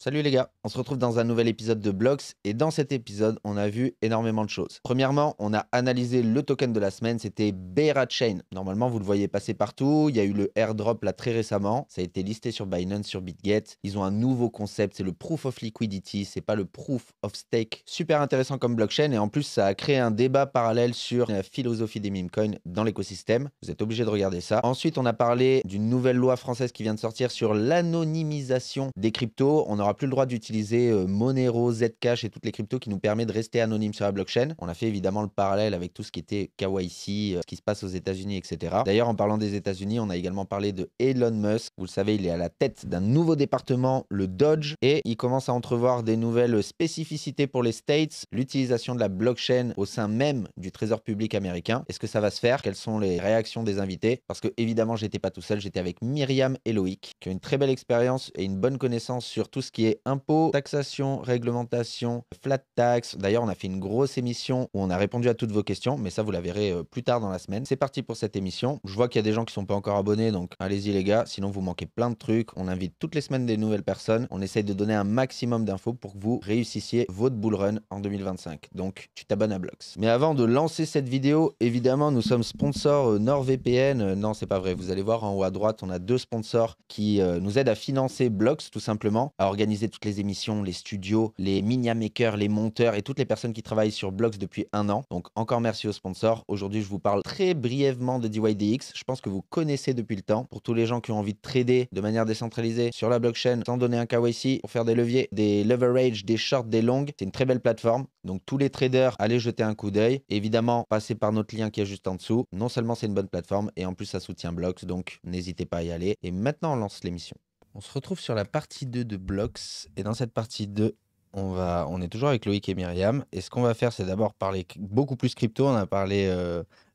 Salut les gars, on se retrouve dans un nouvel épisode de Blox et dans cet épisode, on a vu énormément de choses. Premièrement, on a analysé le token de la semaine, c'était Beara Chain. Normalement, vous le voyez passer partout, il y a eu le airdrop là très récemment, ça a été listé sur Binance, sur BitGet. Ils ont un nouveau concept, c'est le Proof of Liquidity, c'est pas le Proof of Stake. Super intéressant comme blockchain et en plus, ça a créé un débat parallèle sur la philosophie des meme coins dans l'écosystème. Vous êtes obligé de regarder ça. Ensuite, on a parlé d'une nouvelle loi française qui vient de sortir sur l'anonymisation des cryptos. On n'aura plus le droit d'utiliser Monero, Zcash et toutes les cryptos qui nous permettent de rester anonymes sur la blockchain. On a fait évidemment le parallèle avec tout ce qui était KYC, ce qui se passe aux États-Unis, etc. D'ailleurs, en parlant des États-Unis, on a également parlé de Elon Musk. Vous le savez, il est à la tête d'un nouveau département, le Dodge, et il commence à entrevoir des nouvelles spécificités pour les States, l'utilisation de la blockchain au sein même du Trésor public américain. Est-ce que ça va se faire? Quelles sont les réactions des invités? Parce que évidemment, j'étais pas tout seul, j'étais avec Myriam et Loïc, qui ont une très belle expérience et une bonne connaissance sur tout ce qui est impôts, taxation, réglementation, flat tax. D'ailleurs, on a fait une grosse émission où on a répondu à toutes vos questions, mais ça, vous la verrez plus tard dans la semaine. C'est parti pour cette émission. Je vois qu'il y a des gens qui sont pas encore abonnés, donc allez-y les gars, sinon vous manquez plein de trucs. On invite toutes les semaines des nouvelles personnes. On essaye de donner un maximum d'infos pour que vous réussissiez votre bull run en 2025. Donc, tu t'abonnes à Blox. Mais avant de lancer cette vidéo, évidemment, nous sommes sponsors NordVPN. Non, c'est pas vrai. Vous allez voir en haut à droite, on a deux sponsors qui nous aident à financer Blox, tout simplement, à organiser toutes les émissions, les studios, les media makers, les monteurs et toutes les personnes qui travaillent sur Blox depuis un an. Donc, encore merci aux sponsors. Aujourd'hui, je vous parle très brièvement de DYDX. Je pense que vous connaissez depuis le temps. Pour tous les gens qui ont envie de trader de manière décentralisée sur la blockchain sans donner un KYC pour faire des leviers, des leverage, des shorts, des longs, c'est une très belle plateforme. Donc, tous les traders, allez jeter un coup d'œil. Évidemment, passez par notre lien qui est juste en dessous. Non seulement c'est une bonne plateforme et en plus ça soutient Blox, donc n'hésitez pas à y aller. Et maintenant, on lance l'émission. On se retrouve sur la partie 2 de Blox et dans cette partie 2, on est toujours avec Loïc et Myriam. Et ce qu'on va faire, c'est d'abord parler beaucoup plus crypto. On a parlé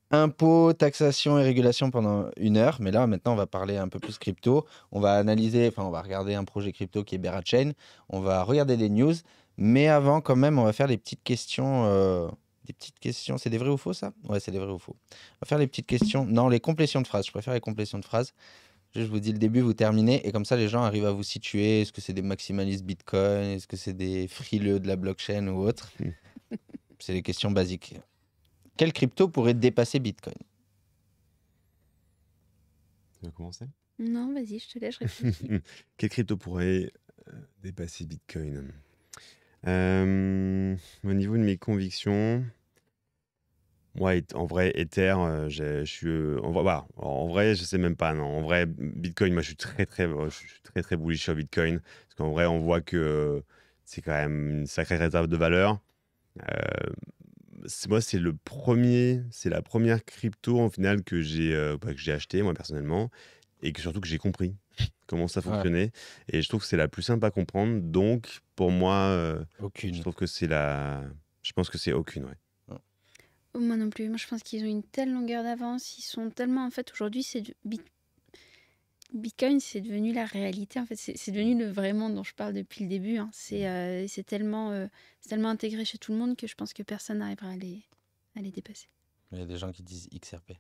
impôts, taxation et régulation pendant une heure. Mais là, maintenant, on va parler un peu plus crypto. On va analyser, enfin, on va regarder un projet crypto qui est Beara Chain. On va regarder des news. Mais avant, quand même, on va faire les petites questions. Des petites questions. C'est des vrais ou faux, ça? Ouais, c'est des vrais ou faux. On va faire les petites questions. Non, les complétions de phrases. Je préfère les complétions de phrases. Je vous dis le début, vous terminez, et comme ça, les gens arrivent à vous situer. Est-ce que c'est des maximalistes Bitcoin? Est-ce que c'est des frileux de la blockchain ou autre? C'est les questions basiques. Quelle crypto pourrait dépasser Bitcoin? Tu vas commencer? Non, vas-y, je te laisse réfléchir. Quelle crypto pourrait dépasser Bitcoin? Au niveau de mes convictions, moi, en vrai, Ether, je suis, en vrai, je sais même pas. Non, en vrai, Bitcoin, moi, je suis très bullish sur Bitcoin parce qu'en vrai, on voit que c'est quand même une sacrée réserve de valeur. Moi, c'est la première crypto en final que j'ai acheté moi personnellement et surtout que j'ai compris comment ça Ouais, fonctionnait. Et je trouve que c'est la plus simple à comprendre. Donc, pour moi, je aucune. trouve que je pense que c'est aucune, ouais. Oh, moi non plus. Moi, je pense qu'ils ont une telle longueur d'avance. Ils sont tellement. En fait, aujourd'hui, Bitcoin, c'est devenu la réalité. En fait, c'est devenu le vrai monde dont je parle depuis le début. Hein. C'est tellement intégré chez tout le monde que je pense que personne n'arrivera à les dépasser. Il y a des gens qui disent XRP.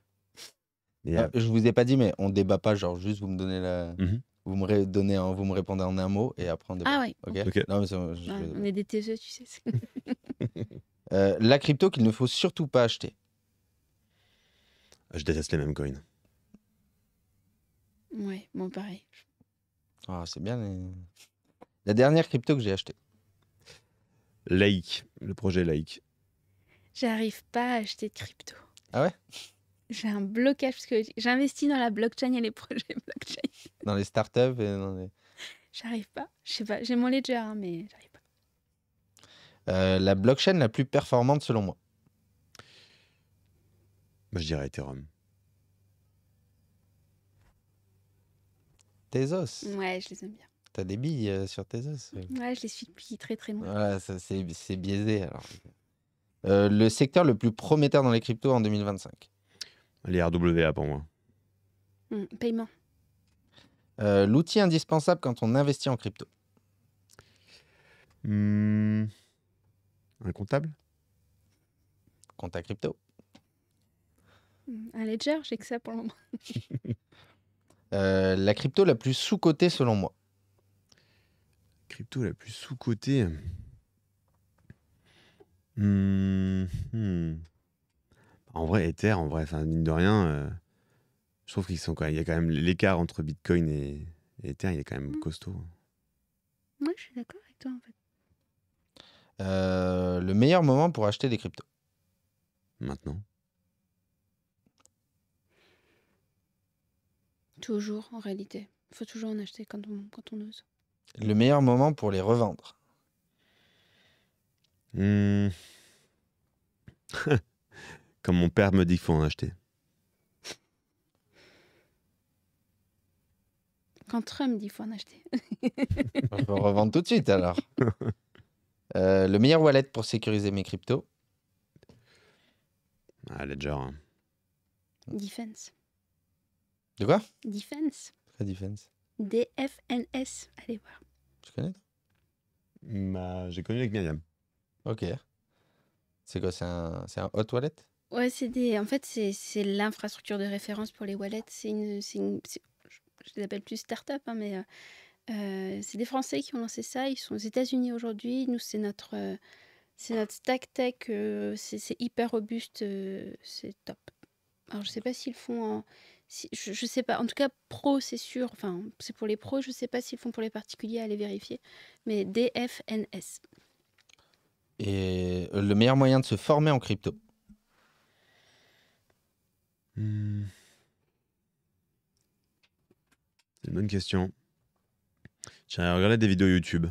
Et, Je vous ai pas dit, mais on débat pas, genre juste vous me donnez la... mhm. Vous me répondez en un mot et après on débat. Ah oui. Ok? Ok. Non, mais On est des TSE, tu sais. la crypto qu'il ne faut surtout pas acheter. Je déteste les mêmes coins. Ouais, bon, pareil. Ah, c'est bien. La dernière crypto que j'ai achetée. Laïc, le projet Laïc. J'arrive pas à acheter de crypto. Ah ouais? J'ai un blocage parce que j'investis dans la blockchain et les projets blockchain. Dans les startups et dans les... J'arrive pas. Je sais pas. J'ai mon ledger, hein, mais j'arrive pas. La blockchain la plus performante selon moi. Moi, je dirais Ethereum. Tezos. Ouais, je les aime bien. T'as des billes sur Tezos. Ouais, je les suis depuis très très loin. Voilà, ça, c'est biaisé alors. Le secteur le plus prometteur dans les cryptos en 2025. Les RWA pour moi. Paiement. L'outil indispensable quand on investit en crypto. Un comptable? Compte à crypto. Un ledger, j'ai que ça pour le moment. La crypto la plus sous-cotée selon moi. crypto la plus sous-cotée. Hmm, hmm. En vrai, Ether, enfin, mine de rien, je trouve qu'il y a quand même l'écart entre Bitcoin et Ether, il est quand même costaud. Moi, je suis d'accord avec toi, en fait. Le meilleur moment pour acheter des cryptos. Maintenant. Toujours, en réalité. Il faut toujours en acheter quand on ose. Le meilleur moment pour les revendre. Hmm. Comme mon père me dit qu'il faut en acheter. Quand Trump dit qu'il faut en acheter. Je peux revendre tout de suite alors. Le meilleur wallet pour sécuriser mes cryptos. Ah, Ledger. Hein. Defense. De quoi? Defense. Quoi, Defense? DFNS. Allez voir. Tu connais? J'ai connu avec Myriam. Ok. C'est quoi? C'est un hot wallet? Ouais, en fait, c'est l'infrastructure de référence pour les wallets. Je les appelle plus start-up, hein, mais c'est des Français qui ont lancé ça. Ils sont aux États-Unis aujourd'hui. Nous, c'est notre stack tech. C'est hyper robuste. C'est top. Alors, je sais pas s'ils font je sais pas. En tout cas, pro, c'est sûr. Enfin, c'est pour les pros. Je sais pas s'ils font pour les particuliers. Allez vérifier. Mais DFNS. Et le meilleur moyen de se former en crypto. C'est une bonne question. J'ai regardé des vidéos YouTube.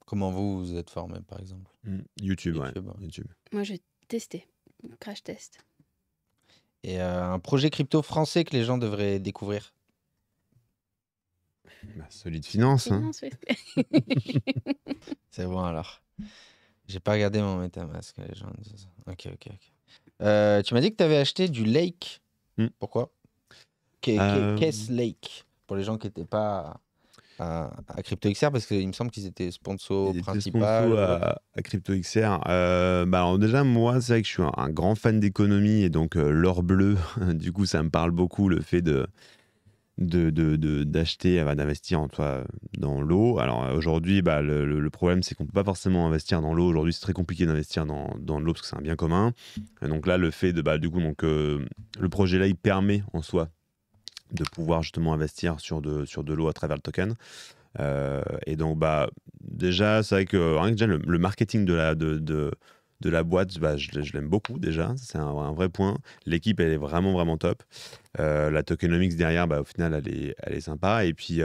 Comment vous êtes formé, par exemple? YouTube, ouais. YouTube, ouais. YouTube. Moi, j'ai testé. Crash test. Et un projet crypto français que les gens devraient découvrir. Solide Finance. Hein. Finance, oui. C'est bon alors. J'ai pas regardé mon MetaMask. Les gens disent ça. Ok. Tu m'as dit que tu avais acheté du Lake. Pourquoi? Qu'est-ce Lake? Pour les gens qui n'étaient pas à CryptoXR, parce qu'il me semble qu'ils étaient sponsors principaux. À CryptoXR. Alors déjà, moi, c'est vrai que je suis un grand fan d'économie et donc l'or bleu, du coup, ça me parle beaucoup, le fait d'acheter, d'investir dans l'eau. Alors aujourd'hui, le problème, c'est qu'on ne peut pas forcément investir dans l'eau. Aujourd'hui, c'est très compliqué d'investir dans l'eau parce que c'est un bien commun. Et donc là, le fait le projet là, il permet en soi de pouvoir justement investir sur de l'eau à travers le token. Et donc, déjà, c'est vrai que rien que déjà, le marketing de la boîte, je l'aime beaucoup déjà. C'est un vrai point. L'équipe, elle est vraiment, vraiment top. La tokenomics derrière, au final, elle est sympa. Et puis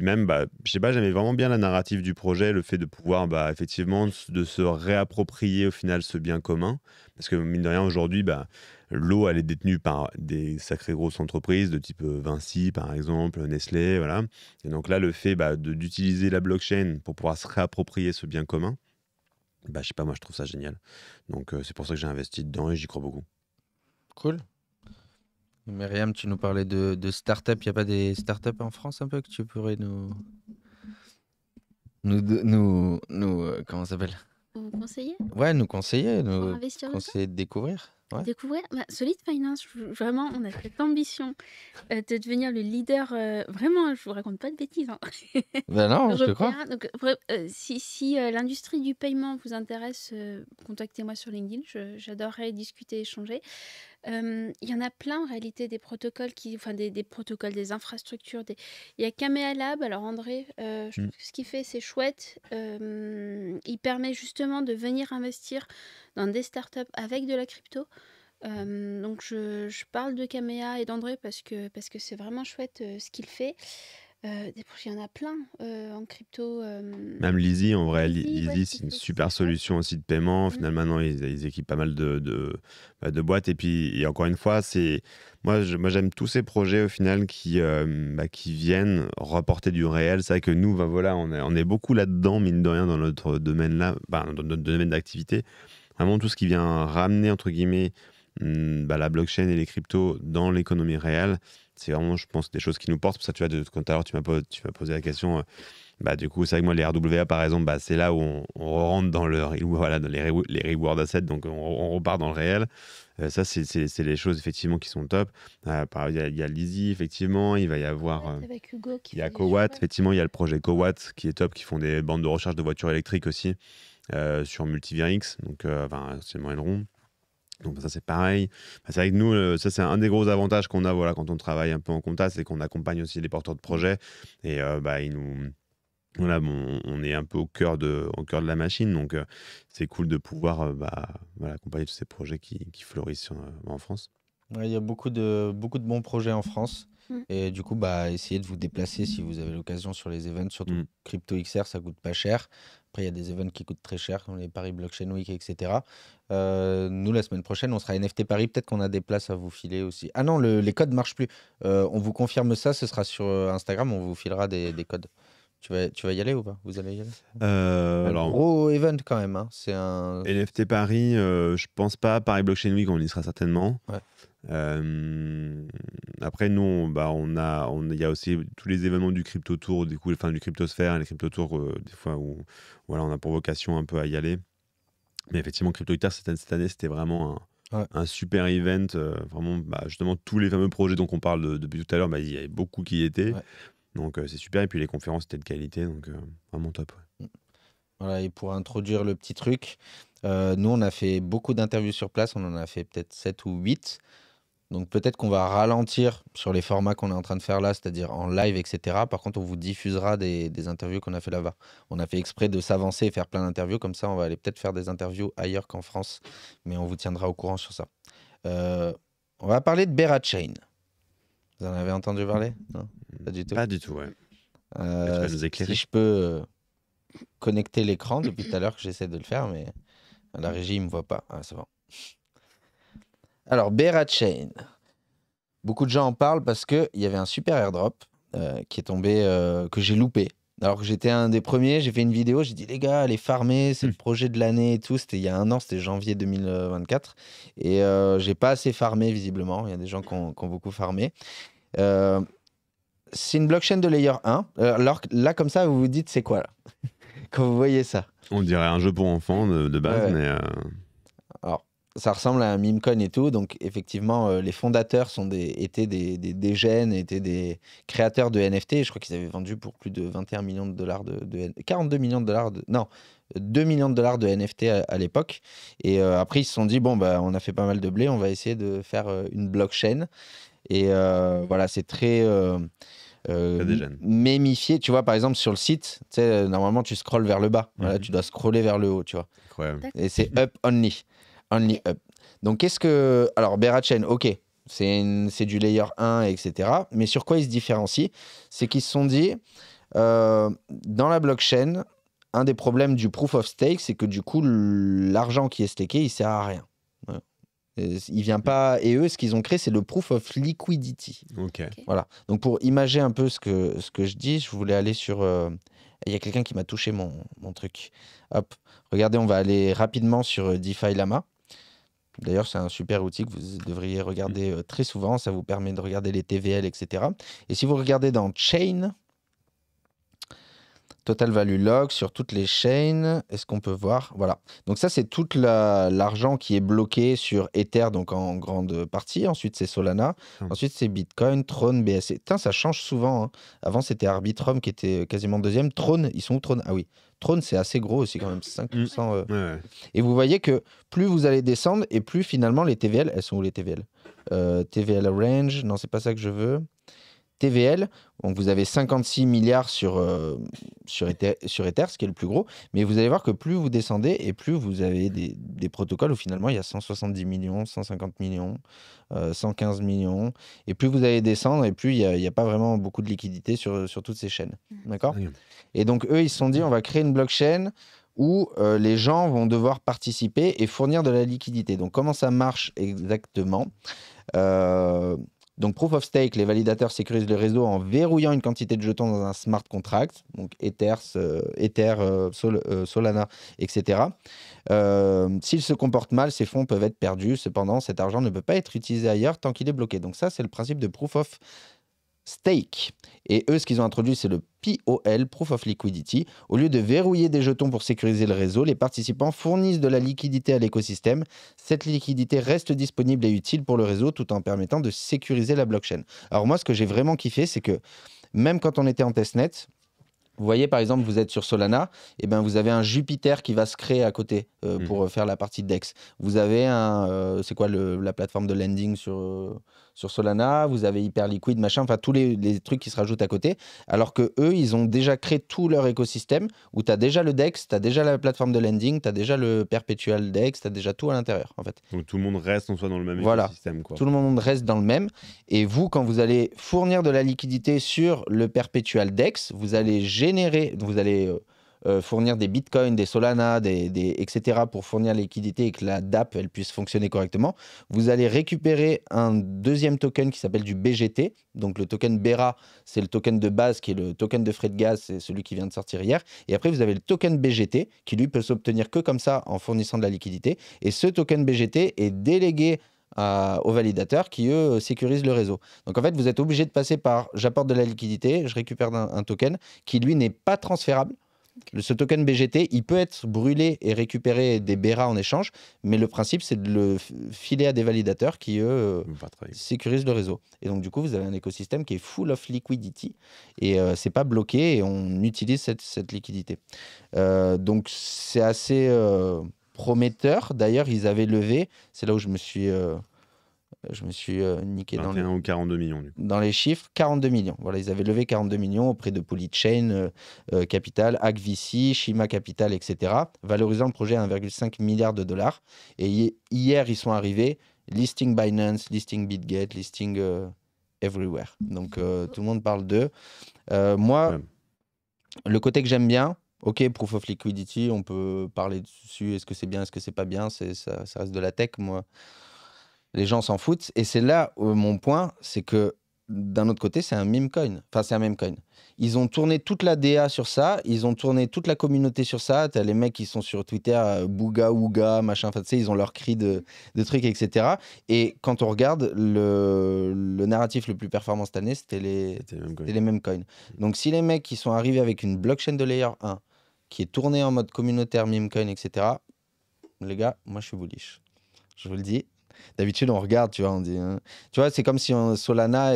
même, je sais pas, j'aimais vraiment bien la narrative du projet, le fait de pouvoir, effectivement, de se réapproprier au final ce bien commun. Parce que, mine de rien, aujourd'hui, l'eau, elle est détenue par des sacrées grosses entreprises de type Vinci, par exemple, Nestlé, voilà. Et donc là, le fait d'utiliser la blockchain pour pouvoir se réapproprier ce bien commun, je sais pas, moi, je trouve ça génial. Donc, c'est pour ça que j'ai investi dedans et j'y crois beaucoup. Cool. Myriam, tu nous parlais de start-up. Il n'y a pas des start-up en France un peu que tu pourrais nous comment ça s'appelle? Vous conseillez? Ouais, nous conseiller, Pour nous investir conseiller de découvrir. Ouais. Découvrir Solid Finance, vraiment, on a cette ambition de devenir le leader. Vraiment, je vous raconte pas de bêtises. Hein. Non, je te crois. Donc, si l'industrie du paiement vous intéresse, contactez-moi sur LinkedIn. J'adorerais discuter, échanger. Il y en a plein en réalité des protocoles des protocoles, des infrastructures. Il y a Kamea Lab. Alors André, je trouve que ce qu'il fait, c'est chouette. Il permet justement de venir investir dans des startups avec de la crypto. Donc je parle de Kamea et d'André parce que c'est vraiment chouette ce qu'il fait. Il y en a plein en crypto. Même Lizzy, en vrai, Lizzy, c'est une super solution aussi de paiement. Finalement, maintenant, ils équipent pas mal de boîtes. Et puis, encore une fois, moi, j'aime tous ces projets au final qui viennent rapporter du réel. C'est vrai que nous, on est beaucoup là-dedans, mine de rien, dans notre domaine-là, dans notre domaine d'activité. Vraiment, tout ce qui vient ramener, entre guillemets, la blockchain et les cryptos dans l'économie réelle, c'est vraiment, je pense, des choses qui nous portent. Pour ça, tu vois, quand tout à l'heure, tu m'as posé la question Bah, du coup, c'est vrai que moi, les RWA, par exemple, bah, c'est là où on rentre dans, voilà, dans les reward assets, donc on repart dans le réel. Ça, c'est les choses, effectivement, qui sont top. Il y a Lizzy, effectivement, il va y avoir... Avec Hugo qui il y a fait des Cowatt, chouettes. effectivement, il y a le projet Cowatt qui est top, qui font des bandes de recharge de voitures électriques aussi sur Multivirix, donc essentiellement Elrond. Donc ça c'est pareil. Bah, c'est vrai que nous, ça c'est un des gros avantages qu'on a voilà, quand on travaille un peu en compta, c'est qu'on accompagne aussi les porteurs de projets et bah, voilà, bon, on est un peu au cœur de la machine, donc c'est cool de pouvoir voilà, accompagner tous ces projets qui fleurissent en France. Ouais, il y a beaucoup de bons projets en France. Mm. Et du coup, bah, essayez de vous déplacer si vous avez l'occasion sur les events. Surtout Mm. Crypto XR, ça coûte pas cher. Après, il y a des events qui coûtent très cher, comme les Paris Blockchain Week, etc. Nous, la semaine prochaine, on sera à NFT Paris. Peut-être qu'on a des places à vous filer aussi. Ah non, les codes ne marchent plus. On vous confirme ça. Ce sera sur Instagram. On vous filera des codes. Tu vas y aller ou pas? Vous allez y aller? Un Alors, gros event quand même. Hein. C'est un. NFT Paris, je pense pas. Paris Blockchain Week, on y sera certainement. Ouais. Après, nous, il y a aussi tous les événements du Crypto Tour, du coup, enfin, du Cryptosphère et les Crypto Tours, des fois où voilà, on a pour vocation un peu à y aller. Mais effectivement, Crypto Hectare, cette année, c'était vraiment un super event. Vraiment, justement, tous les fameux projets dont on parle depuis tout à l'heure, il y avait beaucoup qui y étaient. Ouais. Donc, c'est super. Et puis, les conférences étaient de qualité. Donc, vraiment top. Ouais. Voilà, et pour introduire le petit truc, nous, on a fait beaucoup d'interviews sur place. On en a fait peut-être 7 ou 8. Donc peut-être qu'on va ralentir sur les formats qu'on est en train de faire là, c'est-à-dire en live, etc. Par contre, on vous diffusera des interviews qu'on a fait là-bas. On a fait exprès de s'avancer et faire plein d'interviews. Comme ça, on va aller peut-être faire des interviews ailleurs qu'en France. Mais on vous tiendra au courant sur ça. On va parler de Bear Chain. Vous en avez entendu parler? Non, pas du tout. Pas du tout, ouais. Tu Euh, vas nous éclairer. si je peux connecter l'écran depuis tout à l'heure que j'essaie de le faire, mais la régie, il me voit pas. Ah, c'est bon. Alors, Bear Chain. Beaucoup de gens en parlent parce qu'il y avait un super airdrop qui est tombé, que j'ai loupé. Alors que j'étais un des premiers, j'ai fait une vidéo, j'ai dit les gars, allez farmer, c'est le projet de l'année et tout. C'était il y a un an, c'était janvier 2024. Et j'ai pas assez farmé visiblement. Il y a des gens qui ont beaucoup farmé. C'est une blockchain de layer 1. Alors là, comme ça, vous vous dites c'est quoi là quand vous voyez ça? On dirait un jeu pour enfants de base, Ouais. mais Alors, ça ressemble à un meme coin et tout. Donc, effectivement, les fondateurs étaient des gènes, étaient des créateurs de NFT. Je crois qu'ils avaient vendu pour plus de 21 millions de dollars 42 millions de dollars non, 2 millions de dollars de NFT à l'époque. Et après, ils se sont dit, bon, bah, on a fait pas mal de blé, on va essayer de faire une blockchain. Et voilà, c'est très des gènes. mémifié. Tu vois, par exemple, sur le site, tu sais, normalement, tu scrolles vers le bas. Voilà, Mhm. tu dois scroller vers le haut, tu vois. Incroyable. Et c'est up only. Only up. Donc, qu'est-ce que. Alors, Bear Chain, ok, c'est du layer 1, etc. Mais sur quoi ils se différencient? C'est qu'ils se sont dit, dans la blockchain, un des problèmes du proof of stake, c'est que du coup, l'argent qui est staké, il sert à rien. Voilà. Il vient pas. Et eux, ce qu'ils ont créé, c'est le proof of liquidity. Ok. Voilà. Donc, pour imager un peu ce que je dis, je voulais aller sur. Il y a quelqu'un qui m'a touché mon truc. Hop. Regardez, on va aller rapidement sur DeFi Lama. D'ailleurs, c'est un super outil que vous devriez regarder très souvent. Ça vous permet de regarder les TVL, etc. Et si vous regardez dans Chain, Total Value Log, sur toutes les chains, est-ce qu'on peut voir? Voilà. Donc ça, c'est tout l'argent qui est bloqué sur Ether, donc en grande partie. Ensuite, c'est Solana. Ensuite, c'est Bitcoin, Tron, BSC. Putain, ça change souvent. Hein. Avant, c'était Arbitrum qui était quasiment deuxième. Tron, ils sont où Tron? Ah oui. Tron, c'est assez gros aussi quand même, 5%. Ouais. Et vous voyez que plus vous allez descendre et plus finalement les TVL, elles sont où les TVL? TVL range, non, c'est pas ça que je veux. TVL, donc vous avez 56 milliards sur Ether, ce qui est le plus gros, mais vous allez voir que plus vous descendez et plus vous avez des protocoles où finalement il y a 170 millions, 150 millions, 115 millions, et plus vous allez descendre et plus il n'y a pas vraiment beaucoup de liquidité sur toutes ces chaînes. D'accord? Et donc eux, ils se sont dit, on va créer une blockchain où les gens vont devoir participer et fournir de la liquidité. Donc comment ça marche exactement? Donc, Proof of Stake, les validateurs sécurisent le réseau en verrouillant une quantité de jetons dans un smart contract, donc Ether, Solana, etc. S'ils se comportent mal, ces fonds peuvent être perdus. Cependant, cet argent ne peut pas être utilisé ailleurs tant qu'il est bloqué. Donc ça, c'est le principe de Proof of Stake. Et eux, ce qu'ils ont introduit, c'est le POL, Proof of Liquidity. Au lieu de verrouiller des jetons pour sécuriser le réseau, les participants fournissent de la liquidité à l'écosystème. Cette liquidité reste disponible et utile pour le réseau tout en permettant de sécuriser la blockchain. Alors moi, ce que j'ai vraiment kiffé, c'est que même quand on était en testnet, vous voyez, par exemple, vous êtes sur Solana, et ben vous avez un Jupiter qui va se créer à côté pour faire la partie DEX. Vous avez c'est quoi la plateforme de lending sur Solana, vous avez Hyperliquid, machin, enfin tous les trucs qui se rajoutent à côté. Alors que eux, ils ont déjà créé tout leur écosystème où tu as déjà le DEX, tu as déjà la plateforme de lending, tu as déjà le perpetual DEX, tu as déjà tout à l'intérieur, en fait. Donc tout le monde reste en soi dans le même Voilà. écosystème, quoi. Tout le monde reste dans le même. Et vous, quand vous allez fournir de la liquidité sur le perpetual DEX, vous allez fournir des bitcoins, des Solana, etc. pour fournir la liquidité et que la DApp elle puisse fonctionner correctement. Vous allez récupérer un deuxième token qui s'appelle du BGT. Donc le token BERA, c'est le token de base qui est le token de frais de gaz, c'est celui qui vient de sortir hier. Et après, vous avez le token BGT qui lui peut s'obtenir que comme ça en fournissant de la liquidité. Et ce token BGT est délégué aux validateurs qui, eux, sécurisent le réseau. Donc, en fait, vous êtes obligé de passer par j'apporte de la liquidité, je récupère un token qui, lui, n'est pas transférable. Ce token BGT, il peut être brûlé et récupérer des BERA en échange, mais le principe, c'est de le filer à des validateurs qui, eux, sécurisent le réseau. Et donc, du coup, vous avez un écosystème qui est full of liquidity et c'est pas bloqué et on utilise cette liquidité. Donc, c'est assez prometteur. D'ailleurs, ils avaient levé, c'est là où je me suis niqué 21 ou 42 millions, du coup. dans les chiffres, 42 millions. Voilà, ils avaient levé 42 millions auprès de Polychain Capital, AgVC, Shima Capital, etc., valorisant le projet à 1,5 milliard de dollars. Et hier, ils sont arrivés, listing Binance, listing BitGet, listing everywhere. Donc, tout le monde parle d'eux. Moi, le côté que j'aime bien, ok, Proof of Liquidity, on peut parler dessus, est-ce que c'est bien, est-ce que c'est pas bien, ça reste de la tech, moi. Les gens s'en foutent. Et c'est là mon point, c'est que d'un autre côté, c'est un meme coin. Enfin, c'est un meme coin. Ils ont tourné toute la DA sur ça, ils ont tourné toute la communauté sur ça. T'as les mecs qui sont sur Twitter, Bouga, Ouga, machin, enfin, tu sais, ils ont leur cri de trucs, etc. Et quand on regarde, le narratif le plus performant cette année, c'était les meme coins. Donc, si les mecs qui sont arrivés avec une blockchain de layer 1 qui est tournée en mode communautaire, meme coin, etc., les gars, moi, je suis bullish. Je vous le dis. D'habitude, on regarde, tu vois, on dit... Tu vois, c'est comme si Solana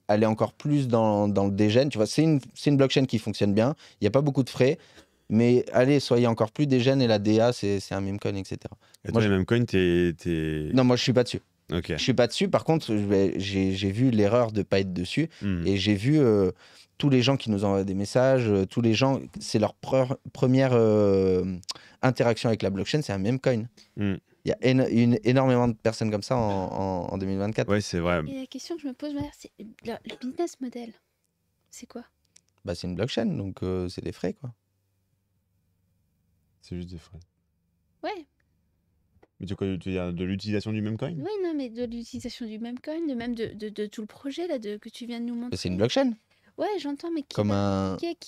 allait encore plus dans le dégène. Tu vois, c'est une blockchain qui fonctionne bien. Il n'y a pas beaucoup de frais. Mais allez, soyez encore plus dégène et la DA, c'est un meme coin, etc. Et toi, les meme coins, Non, moi, je suis pas dessus. Ok. Je suis pas dessus. Par contre, j'ai vu l'erreur de pas être dessus. Et j'ai vu tous les gens qui nous envoient des messages, tous les gens, c'est leur première interaction avec la blockchain, c'est un meme coin. Il y a énormément de personnes comme ça en 2024. Ouais, c'est vrai. Et la question que je me pose, c'est le business model, c'est quoi? Bah, c'est une blockchain, donc c'est des frais, quoi. C'est juste des frais. Ouais. Mais tu veux dire de l'utilisation du meme coin? Oui, non, mais de l'utilisation du meme coin, même de tout le projet là, que tu viens de nous montrer. C'est une blockchain. Ouais, j'entends, mais qui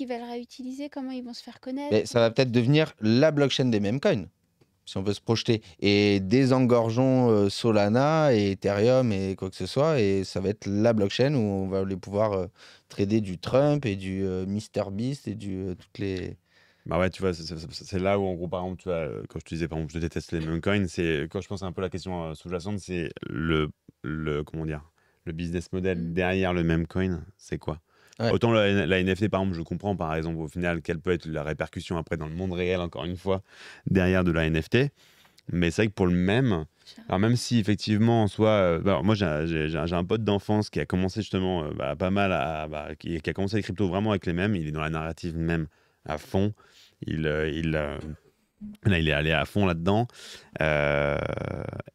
va le réutiliser? Comment ils vont se faire connaître? Mais ça va peut-être devenir la blockchain des meme coins, si on veut se projeter. Et désengorgeons Solana et Ethereum et quoi que ce soit, et ça va être la blockchain où on va aller pouvoir trader du Trump et du MrBeast et toutes les... Bah ouais, tu vois, c'est là où, en gros, par exemple, tu vois, quand je te disais, par exemple, je déteste les meme coins, c'est quand je pense un peu la question sous-jacente, c'est comment dire, le business model derrière le meme coin, c'est quoi? Ouais. Autant la NFT, par exemple, je comprends, par exemple, au final, quelle peut être la répercussion après dans le monde réel, encore une fois, derrière de la NFT. Mais c'est vrai que pour le même, alors même si effectivement en soi, moi j'ai un pote d'enfance qui a commencé justement pas mal qui a commencé les cryptos vraiment avec les mêmes, il est dans la narrative même à fond, là, il est allé à fond là-dedans.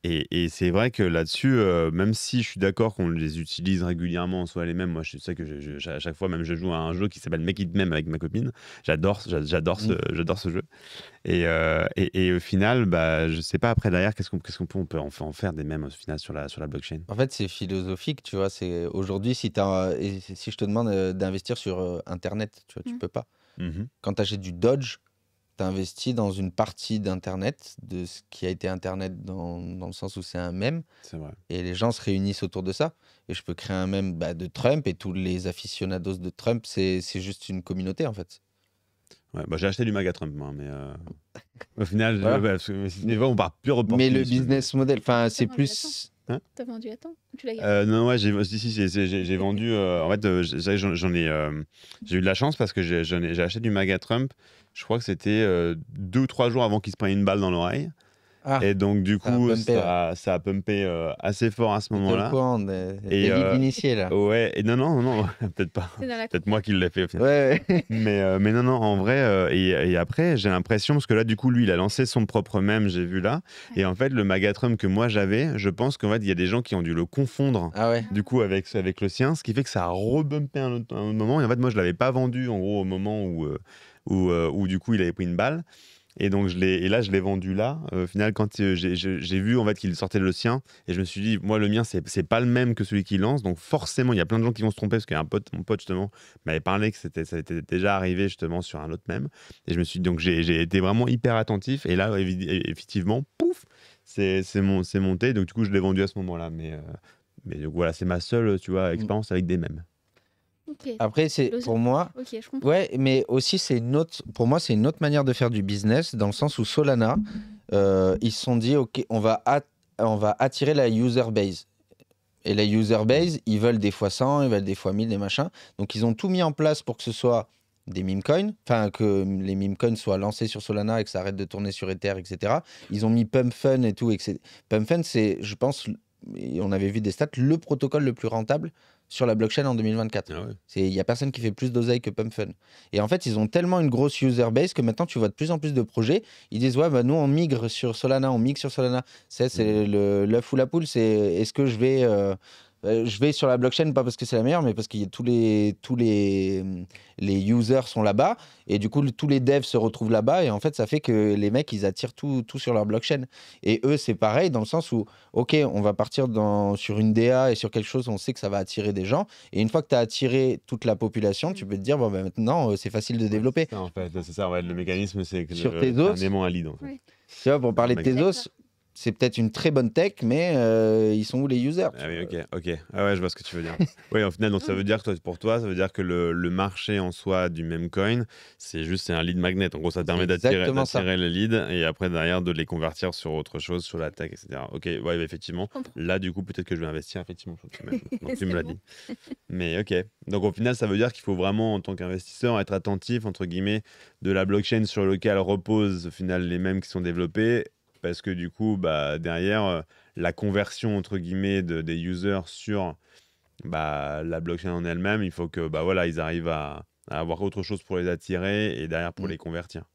Et c'est vrai que là-dessus, même si je suis d'accord qu'on les utilise régulièrement, soit les mêmes, moi je sais que à chaque fois, même je joue à un jeu qui s'appelle Make It Meme avec ma copine. J'adore ce jeu. Et au final, je sais pas après derrière, qu'est-ce qu'on peut en faire des mèmes au final sur la blockchain. En fait, c'est philosophique, tu vois. C'est aujourd'hui, si je te demande d'investir sur Internet, tu vois, tu peux pas. Quand tu achètes du Dodge, tu investis dans une partie d'Internet, de ce qui a été Internet dans le sens où c'est un mème, C'est vrai. et les gens se réunissent autour de ça. Et je peux créer un mème de Trump, et tous les aficionados de Trump, c'est juste une communauté, en fait. Ouais, bah, j'ai acheté du MAGA Trump, moi, mais au final, Voilà. on part plus reporter. Mais le business model, enfin, c'est vendu à plus... T'as vendu à temps ou tu l'as gardé? Non, ouais, j'ai vendu. En fait, j'ai eu de la chance parce que j'ai acheté du MAGA Trump. Je crois que c'était 2 ou 3 jours avant qu'il se prenne une balle dans l'oreille. Ah, Et donc, du ça a coup, pumpé, ça a pumpé assez fort à ce t'étais au moment-là. courant Et, des leads initiés, là. Ouais, et non, peut-être pas. C'est dans la Peut-être moi qui l'ai fait au final. Ouais. Mais non, en vrai, et après, j'ai l'impression, parce que là, du coup, lui, il a lancé son propre mème, j'ai vu là. Ouais. Et en fait, le Magatrum que moi j'avais, je pense qu'en fait, il y a des gens qui ont dû le confondre, Ah ouais. du coup, avec le sien, ce qui fait que ça a rebumpé un autre moment. Et en fait, moi, je l'avais pas vendu, en gros, au moment où du coup, il avait pris une balle. Et donc, je l'ai vendu là. Au final, quand j'ai vu en fait qu'il sortait le sien, et je me suis dit, moi, le mien, c'est pas le même que celui qu'il lance. Donc, forcément, il y a plein de gens qui vont se tromper parce qu'il y a mon pote, justement, m'avait parlé que ça était déjà arrivé, justement, sur un autre mème. Et je me suis dit, donc, j'ai été vraiment hyper attentif. Et là, effectivement, pouf, c'est monté. Donc, du coup, je l'ai vendu à ce moment-là. Mais donc, voilà, c'est ma seule, tu vois, expérience avec des mèmes. Ok. Après, c'est pour moi... Ok, je comprends. Ouais, mais aussi, pour moi, c'est une autre manière de faire du business, dans le sens où Solana, ils se sont dit, OK, on va attirer la user base. Et la user base, ils veulent des fois 100, ils veulent des fois 1000, des machins. Donc, ils ont tout mis en place pour que ce soit des meme coins, enfin, que les meme coins soient lancés sur Solana et que ça arrête de tourner sur Ether, etc. Ils ont mis Pump Fun et tout. Pump Fun, c'est, je pense, et on avait vu des stats, le protocole le plus rentable sur la blockchain en 2024. Ah ouais. Il n'y a personne qui fait plus d'oseille que Pump Fun. Et en fait, ils ont tellement une grosse user base que maintenant, tu vois de plus en plus de projets. Ils disent, ouais, bah, nous, on migre sur Solana, on mixe sur Solana. C'est l'œuf ou la poule, c'est est-ce que je vais sur la blockchain, pas parce que c'est la meilleure, mais parce que tous les users sont là-bas. Et du coup, tous les devs se retrouvent là-bas. Et en fait, ça fait que les mecs, ils attirent tout sur leur blockchain. Et eux, c'est pareil, dans le sens où, OK, on va partir sur une DA et sur quelque chose, on sait que ça va attirer des gens. Et une fois que tu as attiré toute la population, tu peux te dire, bon, bah, maintenant, c'est facile de développer. C'est ça, en fait, c'est ça, ouais, le mécanisme, c'est que Sur c'est Tezos, un aimant à lead. En fait. Ouais. tu vois, pour parler de D'accord. Tezos, c'est peut-être une très bonne tech, mais ils sont où les users? Ah oui, ok. Ah ouais, je vois ce que tu veux dire. Oui, au final, donc ça veut dire que pour toi, ça veut dire que le marché en soi du même coin, c'est un lead magnet. En gros, ça te permet d'attirer les leads et après, derrière, de les convertir sur autre chose, sur la tech, etc. Ok, ouais, bah, effectivement. Là, du coup, peut-être que je vais investir, effectivement. Donc, tu me l'as dit. Mais ok. Donc, au final, ça veut dire qu'il faut vraiment, en tant qu'investisseur, être attentif, entre guillemets, de la blockchain sur laquelle reposent, au final, les mêmes qui sont développés. Parce que du coup, bah, derrière, la conversion entre guillemets des users sur la blockchain en elle-même, il faut que voilà, ils arrivent à avoir autre chose pour les attirer et derrière pour les convertir.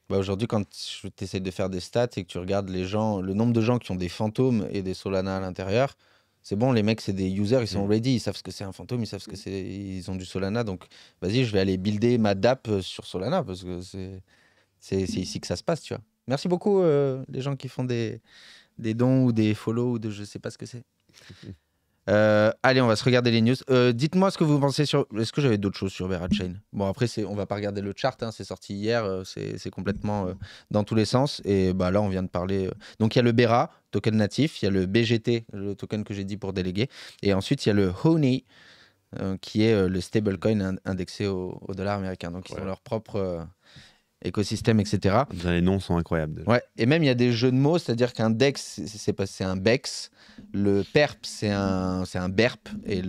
Bah aujourd'hui, quand tu essaies de faire des stats et que tu regardes les gens, le nombre de gens qui ont des fantômes et des Solana à l'intérieur, c'est bon, les mecs, c'est des users, ils sont ready, ils savent ce que c'est un fantôme, ils savent ce que c'est, ils ont du Solana, donc vas-y, je vais aller builder ma DApp sur Solana parce que c'est ici que ça se passe, tu vois. Merci beaucoup, les gens qui font des dons ou des follow ou de je sais pas ce que c'est. Allez, on va se regarder les news. Dites-moi ce que vous pensez sur. Est-ce que j'avais d'autres choses sur VeraChain? Bon, après, on va pas regarder le chart, hein, c'est sorti hier, c'est complètement dans tous les sens. Et bah, là, on vient de parler. Donc, il y a le Bera, token natif, il y a le BGT, le token que j'ai dit pour déléguer. Et ensuite, il y a le Honey, qui est le stablecoin indexé au dollar américain. Donc, ils ont leur propre écosystème, etc. Les noms sont incroyables. Déjà. Ouais, et même il y a des jeux de mots, c'est-à-dire qu'un DEX, c'est un BEX, le PERP, c'est un BERP, et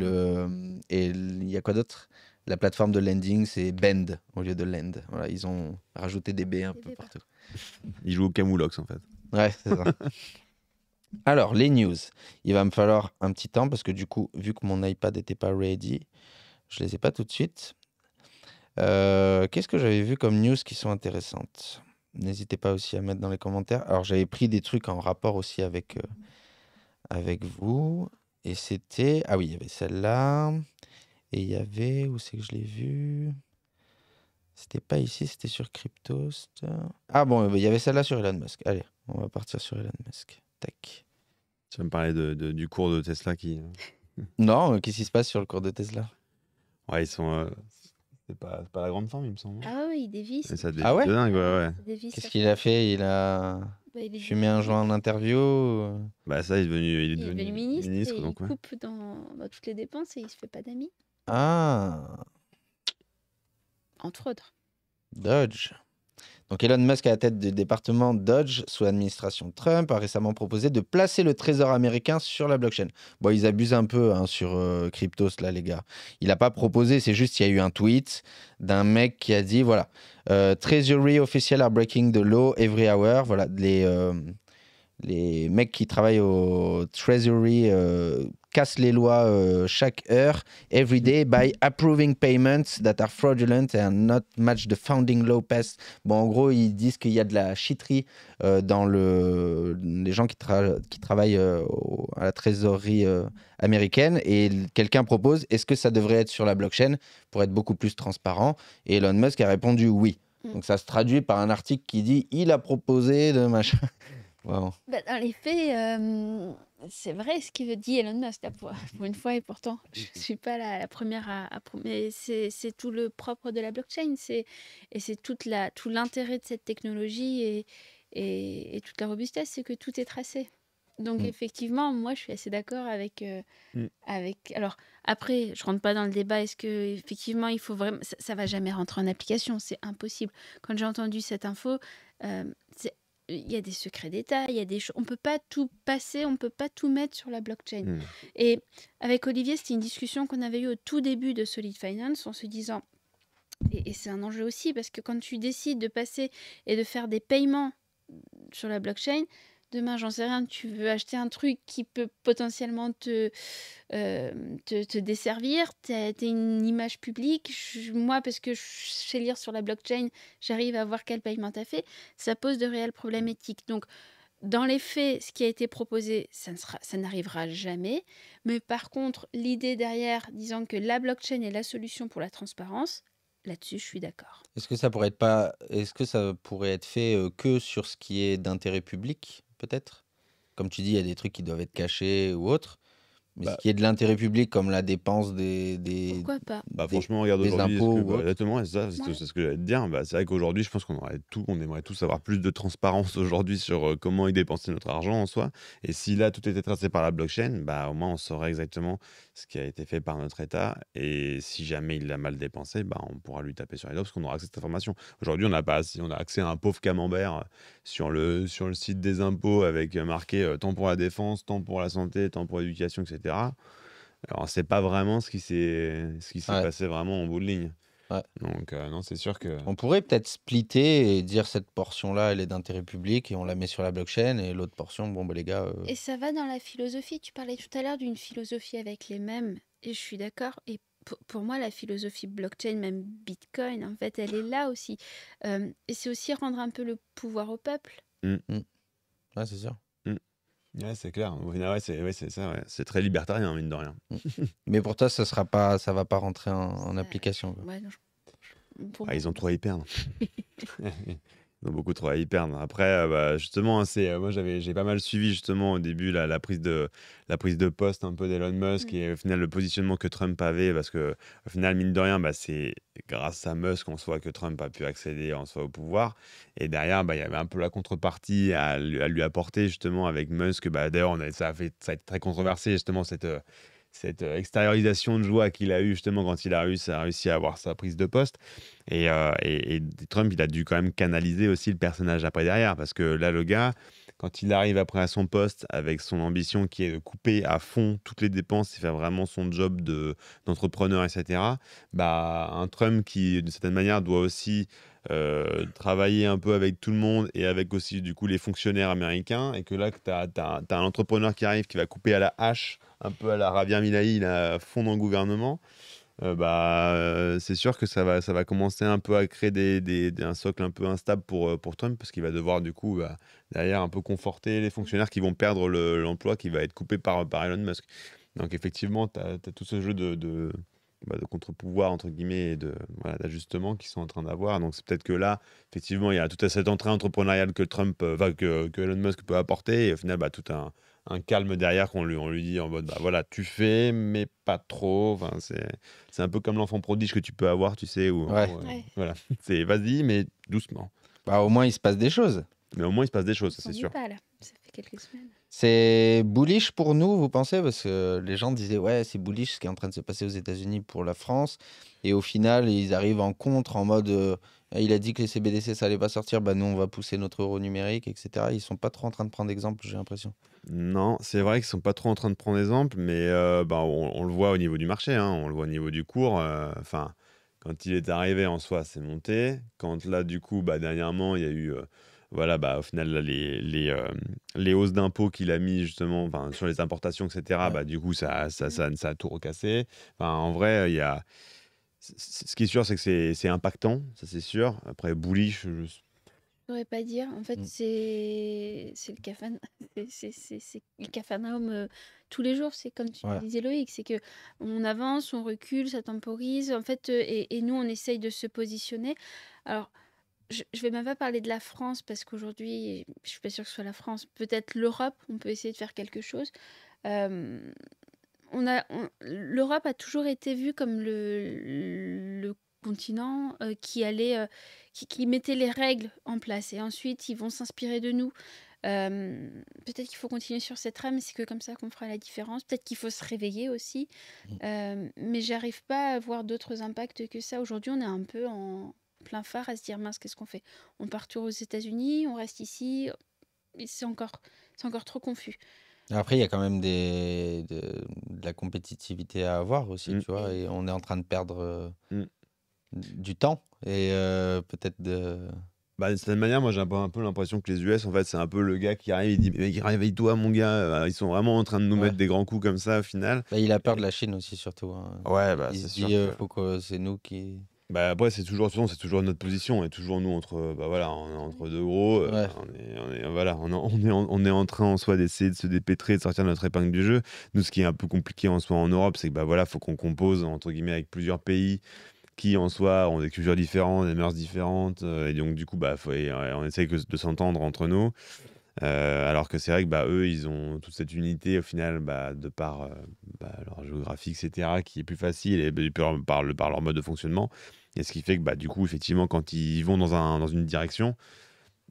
il y a quoi d'autre? La plateforme de lending, c'est Bend au lieu de Lend. Voilà, ils ont rajouté des B un peu partout. Ils jouent au Camoulox, en fait. Ouais, c'est ça. Alors, les news. Il va me falloir un petit temps parce que du coup, vu que mon iPad n'était pas ready, je les ai pas tout de suite. Qu'est-ce que j'avais vu comme news qui sont intéressantes? N'hésitez pas aussi à mettre dans les commentaires. Alors, j'avais pris des trucs en rapport aussi avec vous. Et c'était... Ah oui, il y avait celle-là. Et il y avait... Où c'est que je l'ai vu? C'était pas ici, c'était sur Cryptost. Ah bon, il y avait celle-là sur Elon Musk. Allez, on va partir sur Elon Musk. Tac. Tu vas me parler du cours de Tesla qui... Non, qu'est-ce qui se passe sur le cours de Tesla? Ouais, ils sont... C'est pas la grande forme, il me semble. Ah ouais, il dévisse. Et ça Ah dévisse ouais? de dingue, ouais. Ça dévisse, Qu'est-ce ça qu'il a fait? Il a il est fumé un devenu, joint en interview Bah ça, il est il est devenu devenu ministre ministre, et il donc ouais. coupe dans toutes les dépenses et il se fait pas d'amis, Ah, entre autres. Dodge. Donc Elon Musk, à la tête du département Dodge sous l'administration Trump, a récemment proposé de placer le trésor américain sur la blockchain. Bon, ils abusent un peu sur Cryptos, là, les gars. Il n'a pas proposé, c'est juste qu'il y a eu un tweet d'un mec qui a dit, voilà, Treasury official are breaking the law every hour. Voilà, les mecs qui travaillent au Treasury cassent les lois chaque heure, every day, by approving payments that are fraudulent and not match the founding law passed. Bon, en gros, ils disent qu'il y a de la chiterie dans les gens qui travaillent à la trésorerie américaine. Et quelqu'un propose, est-ce que ça devrait être sur la blockchain pour être beaucoup plus transparent? Et Elon Musk a répondu oui. Donc ça se traduit par un article qui dit, il a proposé de machin. Wow. Bah, dans les faits, c'est vrai ce que dit Elon Musk, là, pour une fois, et pourtant, je ne suis pas la première mais c'est tout le propre de la blockchain, et c'est tout l'intérêt de cette technologie et toute la robustesse, c'est que tout est tracé. Donc effectivement, moi, je suis assez d'accord avec... Alors, après, je rentre pas dans le débat, est-ce que effectivement il faut vraiment... Ça va jamais rentrer en application, c'est impossible. Quand j'ai entendu cette info, il y a des secrets d'État, il y a des choses. On peut pas tout passer, on peut pas tout mettre sur la blockchain. Et avec Olivier, c'était une discussion qu'on avait eue au tout début de Solid Finance, en se disant, et c'est un enjeu aussi, parce que quand tu décides de passer et de faire des paiements sur la blockchain, demain, j'en sais rien, tu veux acheter un truc qui peut potentiellement te desservir, t'es une image publique. Moi, parce que je sais lire sur la blockchain, j'arrive à voir quel paiement t'as fait, ça pose de réels problèmes éthiques. Donc, dans les faits, ce qui a été proposé, ça n'arrivera jamais. Mais par contre, l'idée derrière, disant que la blockchain est la solution pour la transparence, là-dessus, je suis d'accord. Est-ce que ça pourrait être fait que sur ce qui est d'intérêt public, peut-être? Comme tu dis, il y a des trucs qui doivent être cachés ou autres. Mais ce qui est de l'intérêt public, comme la dépense Pourquoi pas? Franchement, regarde des aujourd'hui, impôts ou autre. exactement, c'est ça, c'est ce que j'allais te dire. C'est vrai qu'aujourd'hui, je pense on aimerait tous avoir plus de transparence aujourd'hui sur comment y dépenser notre argent en soi. Et si là, tout était tracé par la blockchain, au moins on saurait exactement ce qui a été fait par notre État. Et si jamais il l'a mal dépensé, on pourra lui taper sur les doigts parce qu'on aura accès à cette information. Aujourd'hui, on a accès à un pauvre camembert sur le site des impôts avec marqué tant pour la défense, tant pour la santé, tant pour l'éducation, etc. Alors, on ne sait pas vraiment ce qui s'est passé vraiment en bout de ligne. Ouais. Donc, non, c'est sûr que... On pourrait peut-être splitter et dire cette portion-là, elle est d'intérêt public et on la met sur la blockchain et l'autre portion, bon, les gars... Et ça va dans la philosophie. Tu parlais tout à l'heure d'une philosophie avec les mêmes, et je suis d'accord. Et pour moi, la philosophie blockchain, même Bitcoin, en fait, elle est là aussi. Et c'est aussi rendre un peu le pouvoir au peuple. Ouais, c'est sûr. Ouais, c'est clair. Au final, c'est ça. Ouais. C'est très libertarien, mine de rien. Mais pour toi, ça va pas rentrer en application, quoi. Ouais, non, ils ont trop à y perdre. Ils ont beaucoup trop à y perdre. Après, justement, moi j'ai pas mal suivi justement au début la prise de poste un peu d'Elon Musk et au final le positionnement que Trump avait, parce que au final, mine de rien, c'est grâce à Musk en soi que Trump a pu accéder en soi au pouvoir. Et derrière, il y avait un peu la contrepartie à lui apporter justement avec Musk. D'ailleurs, ça a été très controversé justement cette extériorisation de joie qu'il a eu justement quand il a réussi à avoir sa prise de poste. Et Trump, il a dû quand même canaliser aussi le personnage après derrière, parce que là, le gars, quand il arrive après à son poste avec son ambition qui est de couper à fond toutes les dépenses et faire vraiment son job d'entrepreneur, etc., un Trump qui, d'une certaine manière, doit aussi travailler un peu avec tout le monde et avec aussi du coup les fonctionnaires américains, et que là tu as un entrepreneur qui arrive qui va couper à la hache un peu à la Javier Milei à fond dans le gouvernement, c'est sûr que ça va commencer un peu à créer un socle un peu instable pour Trump, parce qu'il va devoir du coup derrière un peu conforter les fonctionnaires qui vont perdre l'emploi qui va être coupé par Elon Musk. Donc effectivement tu as tout ce jeu de contre-pouvoir entre guillemets et d'ajustement qu'ils sont en train d'avoir. Donc c'est peut-être que là effectivement il y a toute cette entrée entrepreneuriale que Trump que Elon Musk peut apporter, et au final tout un un calme derrière on lui dit en mode bah voilà, tu fais, mais pas trop. Enfin, c'est un peu comme l'enfant prodige que tu peux avoir, tu sais, où en Ouais. gros, Ouais, voilà, c'est vas-y, mais doucement. Bah, au moins, il se passe des choses. Mais au moins, il se passe des on choses, ça c'est s'ennuie sûr. pas là. Ça fait quelques semaines. C'est bullish pour nous, vous pensez? Parce que les gens disaient, ouais, c'est bullish ce qui est en train de se passer aux États-Unis pour la France. Et au final, ils arrivent en contre, en mode, il a dit que les CBDC, ça allait pas sortir, bah nous, on va pousser notre euro numérique, etc. Ils sont pas trop en train de prendre exemple, j'ai l'impression. Non, c'est vrai qu'ils sont pas trop en train de prendre exemple, mais bah, on le voit au niveau du marché, hein, on le voit au niveau du cours. Enfin, quand il est arrivé en soi, c'est monté. Quand là, du coup, bah, dernièrement, il y a eu, voilà, bah, au final, là, les hausses d'impôts qu'il a mis justement, enfin, sur les importations, etc. Ouais. Bah, du coup, ça a tout recassé. Enfin, en vrai, il y a, ce qui est sûr, c'est que c'est impactant, ça c'est sûr. Après, bullish, Je pourrais pas dire. En fait, Mm. c'est le c'est le capharnaüm tous les jours. C'est comme tu Ouais. disais, Loïc, c'est que on avance, on recule, ça temporise. En fait, et nous, on essaye de se positionner. Alors, je vais même pas parler de la France parce qu'aujourd'hui, je suis pas sûre que ce soit la France. Peut-être l'Europe, on peut essayer de faire quelque chose. Euh, L'Europe a toujours été vue comme le continent qui mettait les règles en place et ensuite ils vont s'inspirer de nous. Peut-être qu'il faut continuer sur cette trame, mais c'est que comme ça qu'on fera la différence. Peut-être qu'il faut se réveiller aussi, mais j'arrive pas à voir d'autres impacts que ça. Aujourd'hui, on est un peu en plein phare à se dire mince, qu'est-ce qu'on fait? On part tout aux États-Unis, on reste ici, et c'est encore trop confus. Après, il y a quand même de la compétitivité à avoir aussi, Mm, tu vois, Et et on est en train de perdre mm. du temps et peut-être de... Bah, d'une certaine manière, moi j'ai un peu l'impression que les US, en fait, c'est un peu le gars qui arrive, il dit mais réveille-toi, mon gars. Ils sont vraiment en train de nous Ouais. mettre des grands coups comme ça au final. Bah, il a peur de la Chine aussi, surtout, hein. Ouais, bah Il c'est se sûr dit, que. faut que c'est nous qui... Bah après, c'est toujours, de toute façon, c'est toujours notre position. Et toujours nous, entre, bah voilà, on est entre deux gros. Ouais. Bah, voilà, on est en train en soi d'essayer de se dépêtrer, de sortir notre épingle du jeu. Nous, ce qui est un peu compliqué en soi en Europe, c'est que bah voilà, faut qu'on compose entre guillemets avec plusieurs pays qui en soi ont des cultures différentes, des mœurs différentes. Et donc, du coup, bah, on essaye de s'entendre entre nous. Alors que c'est vrai que bah, eux, ils ont toute cette unité au final, bah, de par bah, leur géographie, etc., qui est plus facile et par leur mode de fonctionnement. Et ce qui fait que bah, du coup, effectivement, quand ils vont dans une direction,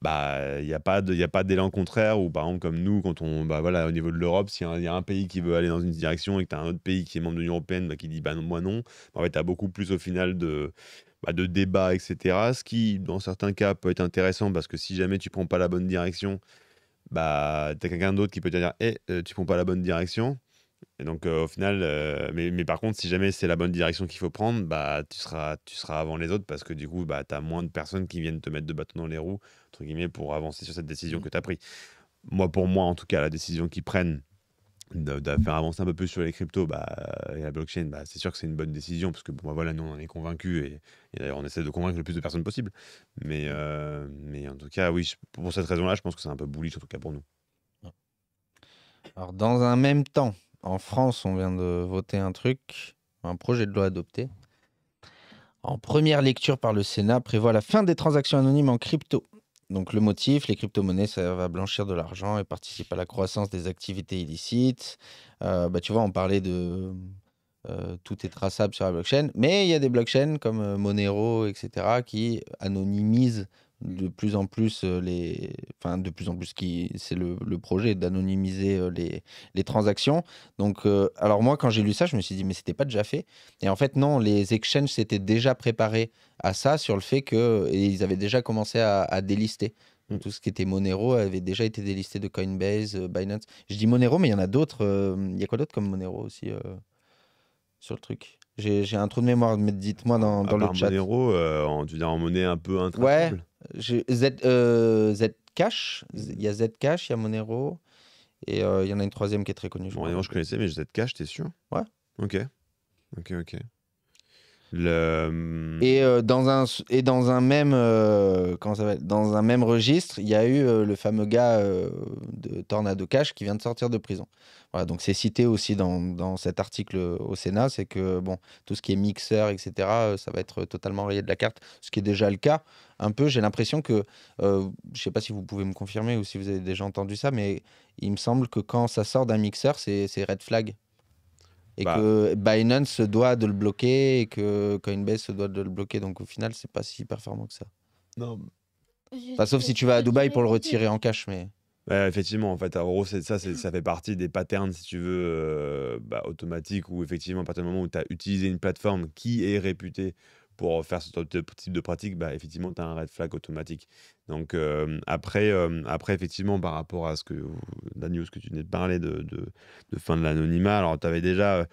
bah, il y a pas d'élan contraire. Ou par exemple, comme nous, quand bah, voilà, au niveau de l'Europe, s'il y a un pays qui veut aller dans une direction et que tu as un autre pays qui est membre de l'Union européenne bah, qui dit bah, non, moi non, bah, en fait, tu as beaucoup plus au final de débats, etc. Ce qui, dans certains cas, peut être intéressant parce que si jamais tu prends pas la bonne direction, bah, t'as quelqu'un d'autre qui peut te dire, tu prends pas la bonne direction. Et donc, au final, mais par contre, si jamais c'est la bonne direction qu'il faut prendre, bah, tu seras avant les autres parce que du coup, bah, tu as moins de personnes qui viennent te mettre de bâtons dans les roues, entre guillemets, pour avancer sur cette décision que tu as prise. Pour moi, en tout cas, la décision qu'ils prennent de faire avancer un peu plus sur les cryptos bah, et la blockchain, bah, c'est sûr que c'est une bonne décision parce que bon, bah, voilà, nous, on en est convaincus et d'ailleurs, on essaie de convaincre le plus de personnes possible. Mais en tout cas, oui, pour cette raison-là, je pense que c'est un peu bullish, en tout cas pour nous. Alors, dans un même temps, en France, on vient de voter un projet de loi adopté. En première lecture par le Sénat, prévoit la fin des transactions anonymes en crypto. Donc le motif, les crypto-monnaies servent à blanchir de l'argent et participent à la croissance des activités illicites. Bah, tu vois, on parlait de tout est traçable sur la blockchain, mais il y a des blockchains comme Monero, etc., qui anonymisent de plus en plus enfin de plus en plus c'est le projet d'anonymiser les transactions. Donc alors moi quand j'ai lu ça, je me suis dit mais c'était pas déjà fait. Et en fait non, les exchanges s'étaient déjà préparés à ça sur le fait que et ils avaient déjà commencé à délister. Donc, tout ce qui était Monero avait déjà été délisté de Coinbase, Binance. Je dis Monero, mais il y en a d'autres. Il y a quoi d'autre comme Monero aussi sur le truc? J'ai un trou de mémoire, mais dites-moi À dans le part chat. Monero, tu veux dire en monnaie un peu Ouais, intraçable. Zcash, il y a Zcash, il y a Monero, et il y en a une troisième qui est très connue, je Bon, me Monero, je rappelle plus. connaissais, mais Zcash, t'es sûr? Ouais. Ok. Ok, ok. Le... Dans un même comment ça s'appelle, dans un même registre, il y a eu le fameux gars de Tornado Cash qui vient de sortir de prison. Voilà, donc c'est cité aussi dans cet article au Sénat, c'est que bon, tout ce qui est mixeur, etc., ça va être totalement rayé de la carte, ce qui est déjà le cas. Un peu, j'ai l'impression que, je sais pas si vous pouvez me confirmer ou si vous avez déjà entendu ça, mais il me semble que quand ça sort d'un mixeur, c'est red flag. Et Bah, que Binance se doit de le bloquer et que Coinbase se doit de le bloquer. Donc au final, c'est pas si performant que ça. non. Enfin, sauf si tu vas à Dubaï pour le retirer en cash, mais Ouais, effectivement, en fait, en gros, ça fait partie des patterns, si tu veux, automatiques, où effectivement, à partir du moment où tu as utilisé une plateforme qui est réputée pour faire ce type de pratique, bah, effectivement, tu as un red flag automatique. Donc, après, effectivement, par rapport à la news que tu venais de parler de fin de l'anonymat, alors tu avais déjà.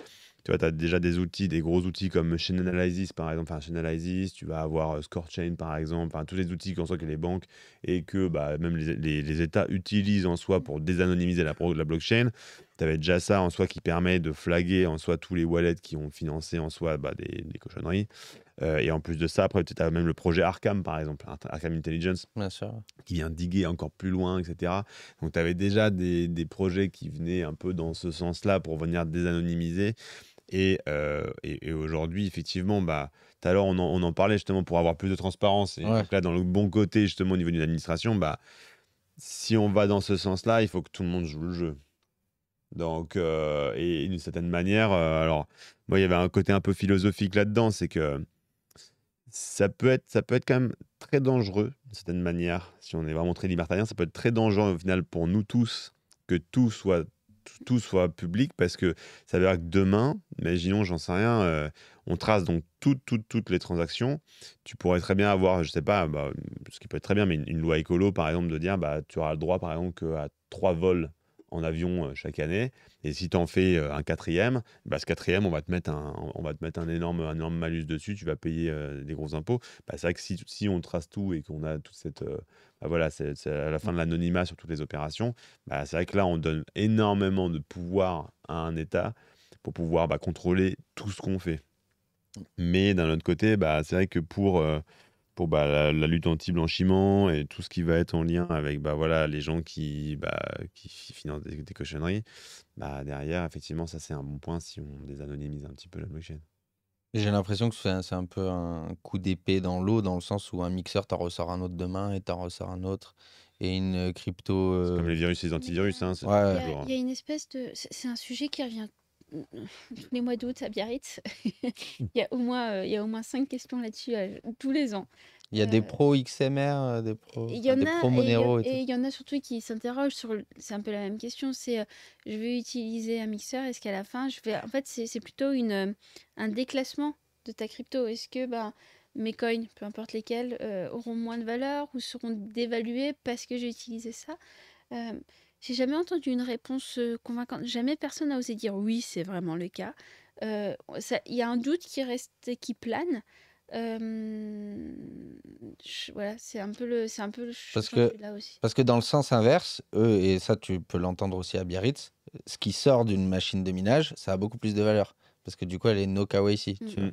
Tu vois, tu as déjà des outils, des gros outils comme Chainalysis, par exemple. Enfin, Chainalysis, tu vas avoir ScoreChain, par exemple. Enfin, tous les outils qu'en soit que les banques et que bah, même les États utilisent en soi pour désanonymiser la blockchain. Tu avais déjà ça en soi qui permet de flaguer en soi tous les wallets qui ont financé en soi bah, des cochonneries. Et en plus de ça, après, tu as même le projet Arkham, par exemple, Arkham Intelligence, bien sûr. qui vient diguer encore plus loin, etc. Donc, tu avais déjà des projets qui venaient un peu dans ce sens-là pour venir désanonymiser. Et aujourd'hui, effectivement, bah, tout à l'heure, on en parlait justement pour avoir plus de transparence. Et Ouais. donc là, dans le bon côté, justement, au niveau d'une administration, bah, si on va dans ce sens-là, il faut que tout le monde joue le jeu. Donc, et d'une certaine manière, alors, moi, il y avait un côté un peu philosophique là-dedans, c'est que ça peut être quand même très dangereux, d'une certaine manière, si on est vraiment très libertarien, ça peut être très dangereux au final pour nous tous que tout soit public parce que ça veut dire que demain, imaginons, j'en sais rien, on trace donc toutes les transactions. Tu pourrais très bien avoir, je sais pas, bah, ce qui peut être très bien, mais une loi écolo, par exemple, de dire bah, tu auras le droit, par exemple, qu'à 3 vols en avion chaque année. Et si tu en fais un quatrième, bah, ce quatrième, on va te mettre un énorme malus dessus, tu vas payer des gros impôts. Bah, c'est vrai que si on trace tout et qu'on a toute cette. Bah, voilà, c'est à la fin de l'anonymat sur toutes les opérations, bah, c'est vrai que là, on donne énormément de pouvoir à un État pour pouvoir bah, contrôler tout ce qu'on fait. Mais d'un autre côté, bah, c'est vrai que pour bah, la lutte anti-blanchiment et tout ce qui va être en lien avec bah, voilà, les gens qui financent des cochonneries, bah, derrière, effectivement, ça c'est un bon point si on désanonymise un petit peu la blockchain. J'ai l'impression que c'est un peu un coup d'épée dans l'eau, dans le sens où un mixeur t'en ressort un autre demain et t'en ressort un autre. Et une crypto. C'est comme les virus et les antivirus, hein, c'est Ouais. Il toujours. y a une espèce de. C'est un sujet qui revient tous les mois d'août à Biarritz. Il y a au moins 5 questions là-dessus tous les ans. Il y a des pros XMR, des pros, Il y en des a, pros Monero et et tout. il y en a surtout qui s'interrogent sur. C'est un peu la même question. C'est je vais utiliser un mixeur. Est-ce qu'à la fin, je vais. En fait, c'est plutôt un déclassement de ta crypto. Est-ce que mes coins, peu importe lesquels, auront moins de valeur ou seront dévalués parce que j'ai utilisé ça? J'ai jamais entendu une réponse convaincante. Jamais personne n'a osé dire oui, c'est vraiment le cas. Il y a un doute qui reste, qui plane. Voilà, c'est un peu le Parce j'en que, suis là aussi. parce que dans le sens inverse, eux, et ça tu peux l'entendre aussi à Biarritz, ce qui sort d'une machine de minage, ça a beaucoup plus de valeur. Parce que du coup, elle est no KYC, tu vois.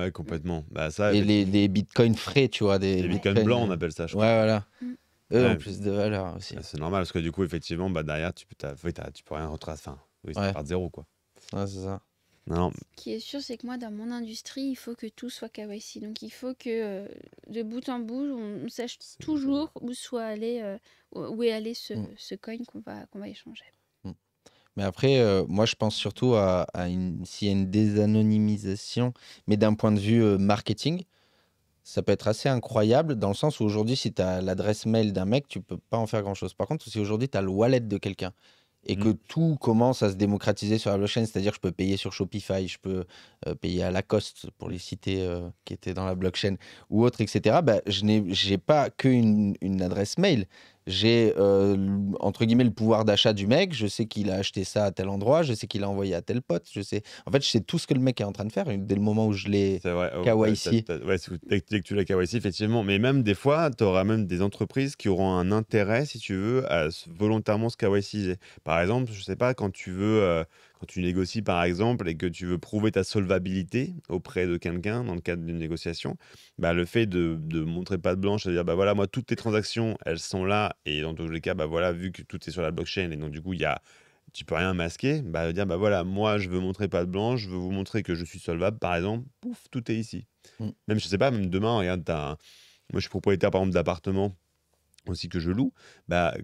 Ouais, complètement. Bah, ça, Et effectivement. les bitcoins frais, tu vois, Les bitcoins blancs, on appelle ça, je Ouais, crois. voilà. Mm. Eux ont Ouais. plus de valeur aussi. C'est normal parce que du coup, effectivement, bah, derrière, tu peux rien retracer. Enfin, oui, ça Ouais. part de zéro, quoi. Ouais, c'est ça. Non, Ce qui est sûr, c'est que moi, dans mon industrie, il faut que tout soit KYC. Donc, il faut que de bout en bout, on sache toujours où est allé ce coin qu'on va échanger. Mais après, moi, je pense surtout s'il y a une désanonymisation, mais d'un point de vue marketing, ça peut être assez incroyable dans le sens où aujourd'hui, si tu as l'adresse mail d'un mec, tu peux pas en faire grand-chose. Par contre, si aujourd'hui, tu as le wallet de quelqu'un et que tout commence à se démocratiser sur la blockchain, c'est-à-dire que je peux payer sur Shopify, je peux payer à Lacoste, pour les citer, qui étaient dans la blockchain, ou autre, etc., bah, j'ai pas qu'une adresse mail. J'ai, entre guillemets, le pouvoir d'achat du mec. Je sais qu'il a acheté ça à tel endroit, je sais qu'il a envoyé à tel pote. En fait, je sais tout ce que le mec est en train de faire dès le moment où je l'ai c'est vrai. KYC. Dès que tu l'as KYC, effectivement. Mais même des fois, tu auras même des entreprises qui auront un intérêt, si tu veux, à volontairement se KYCiser. Par exemple, je sais pas, quand quand tu négocies par exemple et que tu veux prouver ta solvabilité auprès de quelqu'un dans le cadre d'une négociation, bah, le fait de montrer patte blanche, c'est-à-dire bah voilà, moi toutes tes transactions elles sont là et dans tous les cas bah voilà, vu que tout est sur la blockchain et donc du coup tu peux rien masquer, bah dire bah voilà, moi je veux montrer patte blanche, je veux vous montrer que je suis solvable par exemple, pouf, tout est ici. Mm. Même je sais pas, même demain, regarde, moi je suis propriétaire par exemple d'appartements aussi que je loue, bah,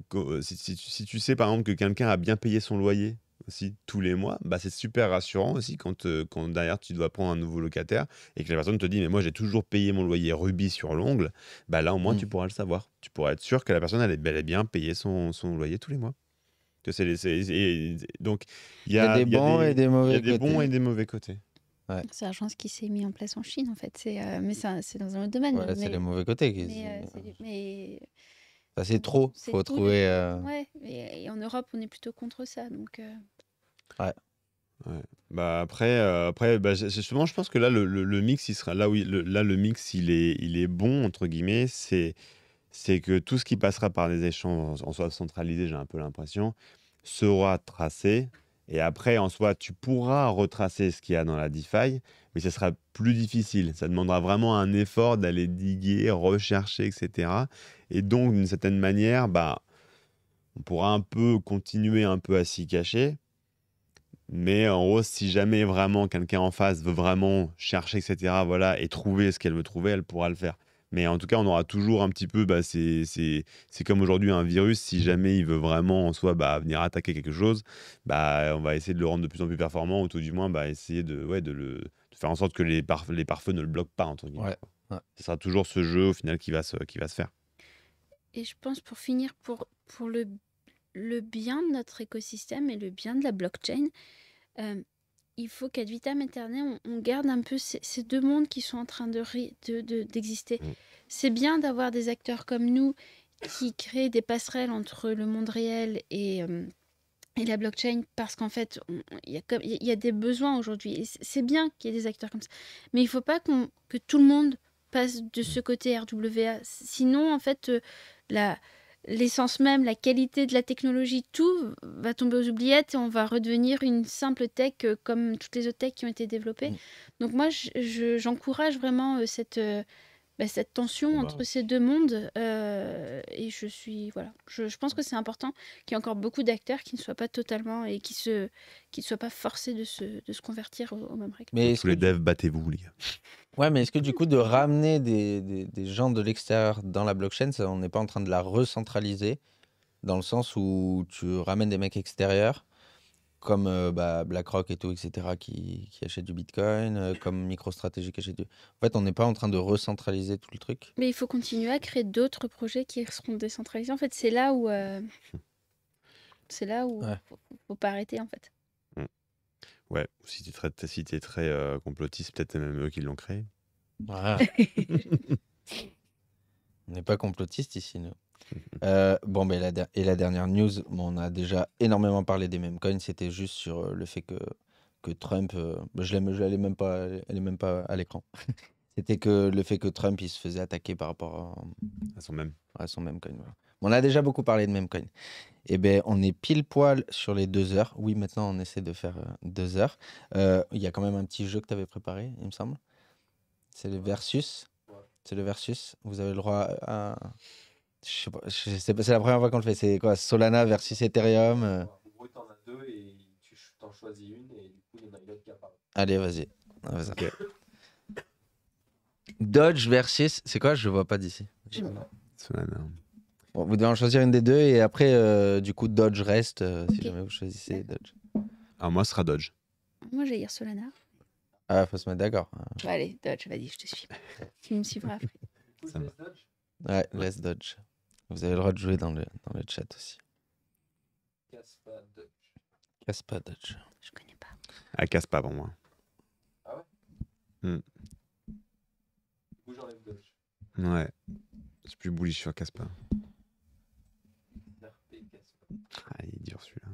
si tu sais par exemple que quelqu'un a bien payé son loyer aussi tous les mois, bah, c'est super rassurant aussi quand derrière tu dois prendre un nouveau locataire et que la personne te dit mais moi j'ai toujours payé mon loyer rubis sur l'ongle, bah là au moins Mm. tu pourras le savoir. Tu pourras être sûr que la personne elle est bel et bien payé son loyer tous les mois. Que donc Il y a des bons et des il y a mauvais des bons et côtés. des mauvais côtés. C'est la chance qui s'est mis en place en Chine, en fait. Mais c'est dans un autre domaine. Voilà, c'est les mauvais côtés. Mais Ça, c'est trop. c'est Faut tout trouver. ouais, et en Europe, on est plutôt contre ça. Donc, Ouais. Bah après bah, justement, je pense que là, le mix, il sera là où là, le mix, il est bon, entre guillemets. C'est que tout ce qui passera par des échanges en soi centralisés, j'ai un peu l'impression, sera tracé. Et après, en soi, tu pourras retracer ce qu'il y a dans la DeFi, mais ce sera plus difficile. Ça demandera vraiment un effort d'aller diguer, rechercher, etc. Et donc, d'une certaine manière, bah, on pourra un peu continuer un peu à s'y cacher. Mais en gros, si jamais vraiment quelqu'un en face veut vraiment chercher, etc., voilà, et trouver ce qu'elle veut trouver, elle pourra le faire. Mais en tout cas, on aura toujours un petit peu, bah, c'est comme aujourd'hui un virus, si jamais il veut vraiment en soi bah, venir attaquer quelque chose, bah, on va essayer de le rendre de plus en plus performant, ou tout du moins bah, essayer de faire en sorte que les pare-feux ne le bloquent pas, entre guillemets. Ouais. Ouais. Ce sera toujours ce jeu au final qui va se faire. et je pense pour finir, pour le bien de notre écosystème et le bien de la blockchain, il faut qu'ad vitam aeternam, on garde un peu ces deux mondes qui sont en train d'exister. Mm. C'est bien d'avoir des acteurs comme nous qui créent des passerelles entre le monde réel et la blockchain, parce qu'en fait, il y a des besoins aujourd'hui. Et c'est bien qu'il y ait des acteurs comme ça. Mais il ne faut pas que tout le monde passe de ce côté RWA. Sinon, en fait, l'essence même, la qualité de la technologie, tout va tomber aux oubliettes et on va redevenir une simple tech comme toutes les autres techs qui ont été développées. Mm. Donc moi, j'encourage vraiment cette tension Bah, entre ces deux mondes. Et je pense que c'est important qu'il y ait encore beaucoup d'acteurs qui ne soient pas totalement et qui ne soient pas forcés de se convertir aux mêmes règles. Mais tous les devs, battez-vous, les gars. Ouais, mais est-ce que du coup, de ramener des gens de l'extérieur dans la blockchain, ça, on n'est pas en train de la recentraliser, dans le sens où tu ramènes des mecs extérieurs, comme BlackRock et tout, etc., qui achètent du Bitcoin, comme MicroStrategy qui achète du... En fait, on n'est pas en train de recentraliser tout le truc. Mais il faut continuer à créer d'autres projets qui seront décentralisés. En fait, c'est là où Ouais. faut pas arrêter, en fait. Ouais, si t'es très complotiste, peut-être c'est même eux qui l'ont créé. Voilà. On n'est pas complotiste ici, nous. Bon, ben, la dernière news, on a déjà énormément parlé des meme coins, c'était juste sur le fait que Trump, elle est même pas à l'écran. C'était que le fait que Trump il se faisait attaquer par rapport À son même. à son meme coin. Voilà. On a déjà beaucoup parlé de meme coin. Et ben on est pile poil sur les 2 heures. Oui, maintenant on essaie de faire 2 heures. Il y a quand même un petit jeu que tu avais préparé, il me semble. C'est le versus. C'est le versus. Vous avez le droit à. Je sais pas, c'est la première fois qu'on le fait. C'est quoi? Solana versus Ethereum. En gros, t'en as deux et t'en choisis une et du coup, il y en a une autre qui apparaît. Allez, vas-y. Vas-y. Ok. Dodge versus. C'est quoi? Je vois pas d'ici. Solana. Bon, vous devez en choisir une des deux et après, du coup, Dodge reste si Ok. jamais vous choisissez Dodge. Alors moi, ce sera Dodge. Moi, j'ai dire Solana. Ah, faut se mettre d'accord. Bon, allez, Dodge, vas-y, je te suis. Tu me suivras après. Du coup, Ça je va. laisse Dodge. Ouais, laisse Dodge. Vous avez le droit de jouer dans le chat aussi. Casse pas Dodge. Casse pas Dodge. Je connais pas. Elle casse pas pour moi. Du coup, j'enlève Dodge. Ouais. Je suis plus bullish sur casse pas. RP casse pas. Ah, il est dur celui-là.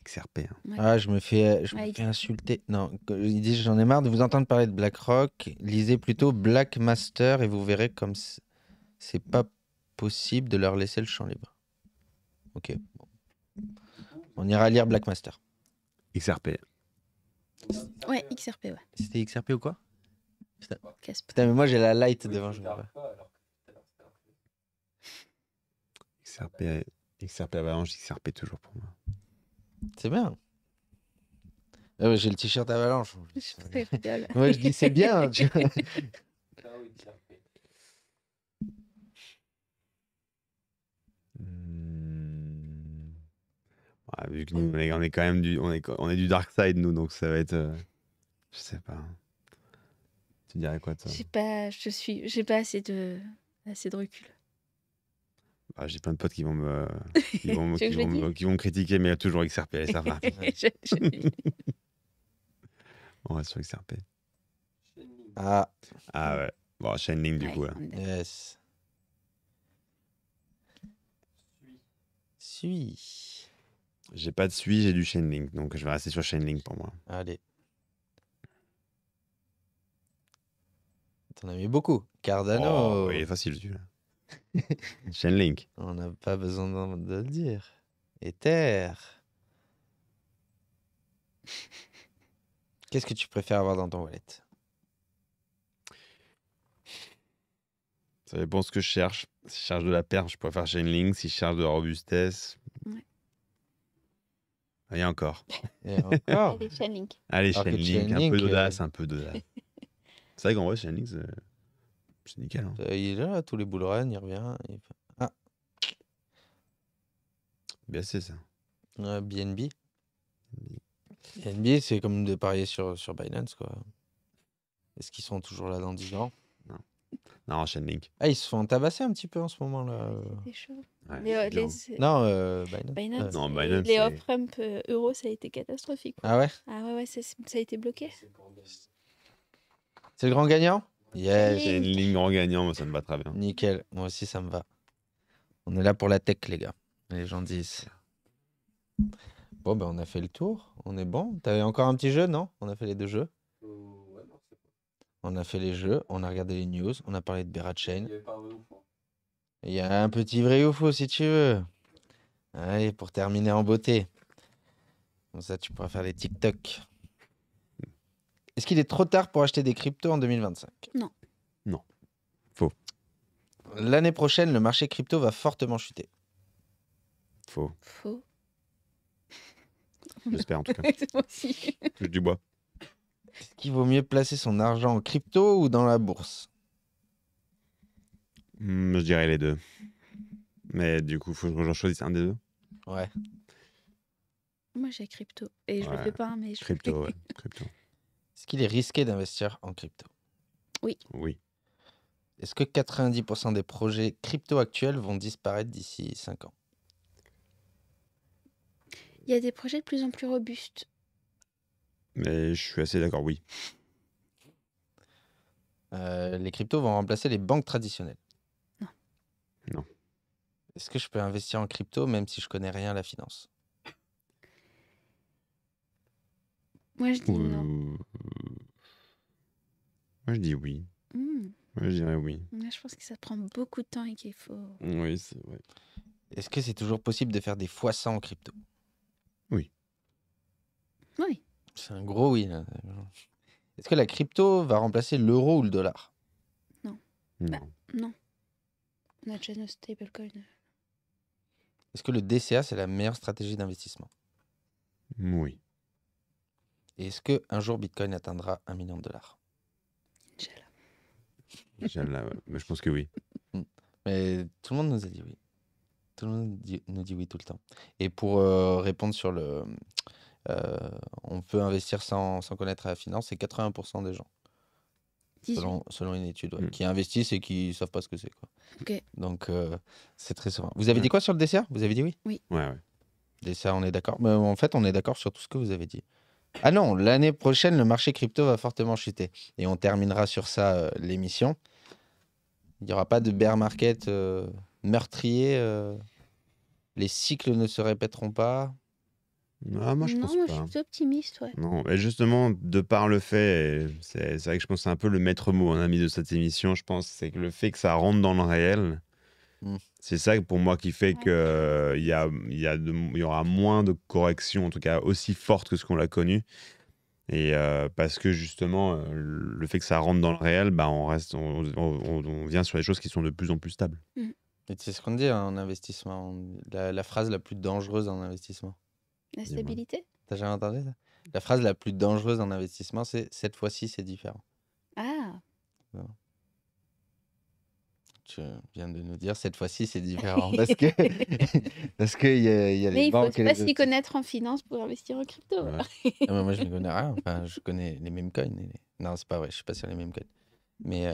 XRP. Hein. Ouais. Ah, je me fais Ouais, insulter. Non, il dit j'en ai marre de vous entendre parler de BlackRock. Lisez plutôt Black Master et vous verrez comme c'est pas possible de leur laisser le champ libre. Ok. Du coup, vous On ira lire Black Master. XRP. Ouais, XRP, ouais. C'était XRP ou quoi? Casp. Putain, mais moi j'ai la light Oui, devant, tu je vois regardes pas. pas, alors que tout à l'heure, c'était un peu- XRP Avalanche, XRP toujours pour moi. C'est bien. Ah ouais, j'ai le t-shirt Avalanche. Je rigole. Moi je dis c'est bien. Tu vois. Ah oui, XRP. Ouais, vu que nous, on est quand même on est du dark side, nous, donc ça va être. Je sais pas. Tu dirais quoi, toi? J'ai pas assez de recul. Bah, j'ai plein de potes qui vont me, qui vont, Tu veux que je le dise qui vont me critiquer, mais il y a toujours XRP. Allez, ça va. On reste sur XRP. Chainlink. Ah, Ah ouais. Bon, Chainlink, du Ouais, coup, là. on est d'accord. yes. Suis. J'ai pas de SUI, j'ai du Chainlink, donc je vais rester sur Chainlink pour moi. Allez. T'en as mis beaucoup. Cardano. Oh, il est facile, celui-là. Chainlink. On n'a pas besoin de le dire. Ether. Qu'est-ce que tu préfères avoir dans ton wallet? Ça dépend ce que je cherche. Si je cherche de la perf, je préfère Chainlink. Si je cherche de la robustesse. Ouais. Il y a encore. Et encore. Allez, Chainlink. Allez, Alors que Chainlink, un Chainlink, peu d'audace, un peu d'audace. C'est vrai qu'en vrai, Chainlink, c'est nickel. Hein. Il est là, tous les bull runs, il revient. Ah, BSC, ça. BNB. BNB, c'est comme de parier sur Binance, quoi. Est-ce qu'ils sont toujours là dans 10 ans? Non, Chainlink. Ah, ils se font tabasser un petit peu en ce moment, là. C'est chaud. Ouais, Mais c'est bien. Non, Binance. Binance, Non, les Binance, les c'est- off-ramp euro, ça a été catastrophique. Quoi. Ah ouais? Ah ouais, ça a été bloqué. C'est pour gagner. C'est le grand gagnant? Yes. Chainlink grand gagnant, moi, ça me va très bien. Nickel. Moi aussi, ça me va. On est là pour la tech, les gars. Les gens disent. Bon, ben, on a fait le tour. On est bon. T'avais encore un petit jeu, non? On a fait les 2 jeux. Ouais, non, c'est pas. On a fait les jeux. On a regardé les news. On a parlé de Berat Il Chain. n'y avait pas un vrai ou faux. Il y a un petit vrai ou faux, si tu veux. Allez, pour terminer en beauté. Comme ça, tu pourras faire les TikTok. Est-ce qu'il est trop tard pour acheter des cryptos en 2025? Non. Non. Faux. L'année prochaine, le marché crypto va fortement chuter. Faux. Faux. J'espère, en tout cas. Moi aussi. Touche du bois. Est-ce qu'il vaut mieux placer son argent en crypto ou dans la bourse? Je dirais les deux. Mais du coup, il faut que j'en choisisse un des deux. Ouais. Moi, j'ai crypto. Et je le Ouais. fais pas, hein, mais je Crypto, ouais. Crypto. Est-ce qu'il est risqué d'investir en crypto? Oui. Est-ce que 90% des projets crypto actuels vont disparaître d'ici 5 ans? Il y a des projets de plus en plus robustes. Mais je suis assez d'accord, oui. Les cryptos vont remplacer les banques traditionnelles? Non. Non. Est-ce que je peux investir en crypto même si je connais rien à la finance? Moi, je dis non. Moi, je dis oui. Hmm. Moi, je dirais oui. Moi, je pense que ça prend beaucoup de temps et qu'il faut... Oui, c'est vrai. Est-ce que c'est toujours possible de faire des x100 en crypto? Oui. C'est un gros oui, là. Est-ce que la crypto va remplacer l'euro ou le dollar? Non. Non. On a déjà nos stablecoins. Est-ce que le DCA, c'est la meilleure stratégie d'investissement? Oui. Et est-ce qu'un jour Bitcoin atteindra $1 million? Inch'Allah. Ouais. Mais je pense que oui. Mais tout le monde nous a dit oui. Tout le monde nous dit oui tout le temps. Et pour répondre sur le... on peut investir sans connaître la finance, c'est 80% des gens, 18. selon une étude, ouais, Mm. qui investissent et qui savent pas ce que c'est, quoi. Ok. Donc, c'est très souvent. Vous avez dit quoi sur le DCA? Vous avez dit oui? Ouais. DCA, on est d'accord. Mais en fait, on est d'accord sur tout ce que vous avez dit. Ah non, l'année prochaine, le marché crypto va fortement chuter. Et on terminera sur ça l'émission. Il n'y aura pas de bear market meurtrier. Les cycles ne se répéteront pas. Ah, moi, je non, pense moi, je pas. suis plutôt optimiste, ouais. Non, et justement, de par le fait, et c'est vrai que je pense que c'est un peu le maître mot, en ami de cette émission, je pense, c'est que le fait que ça rentre dans le réel, C'est ça pour moi qui fait Ouais. que il y aura moins de corrections, en tout cas aussi fortes que ce qu'on l'a connu. Et parce que justement, le fait que ça rentre dans le réel, bah, on vient sur des choses qui sont de plus en plus stables. Et c'est ce qu'on dit hein, en investissement. La phrase la plus dangereuse en investissement. La Dis-moi. stabilité. T'as jamais entendu ça? La phrase la plus dangereuse en investissement, c'est cette fois-ci, c'est différent. Ah. Tu viens de nous dire cette fois-ci, c'est différent. Parce que parce qu'il y a Mais les il faut banques et pas les s'y connaître en finance pour investir en crypto. Ouais. Ah, mais moi, je ne connais rien. Enfin, je connais les mêmes coins. Non, c'est pas vrai. Je suis pas sur les mêmes coins. Mais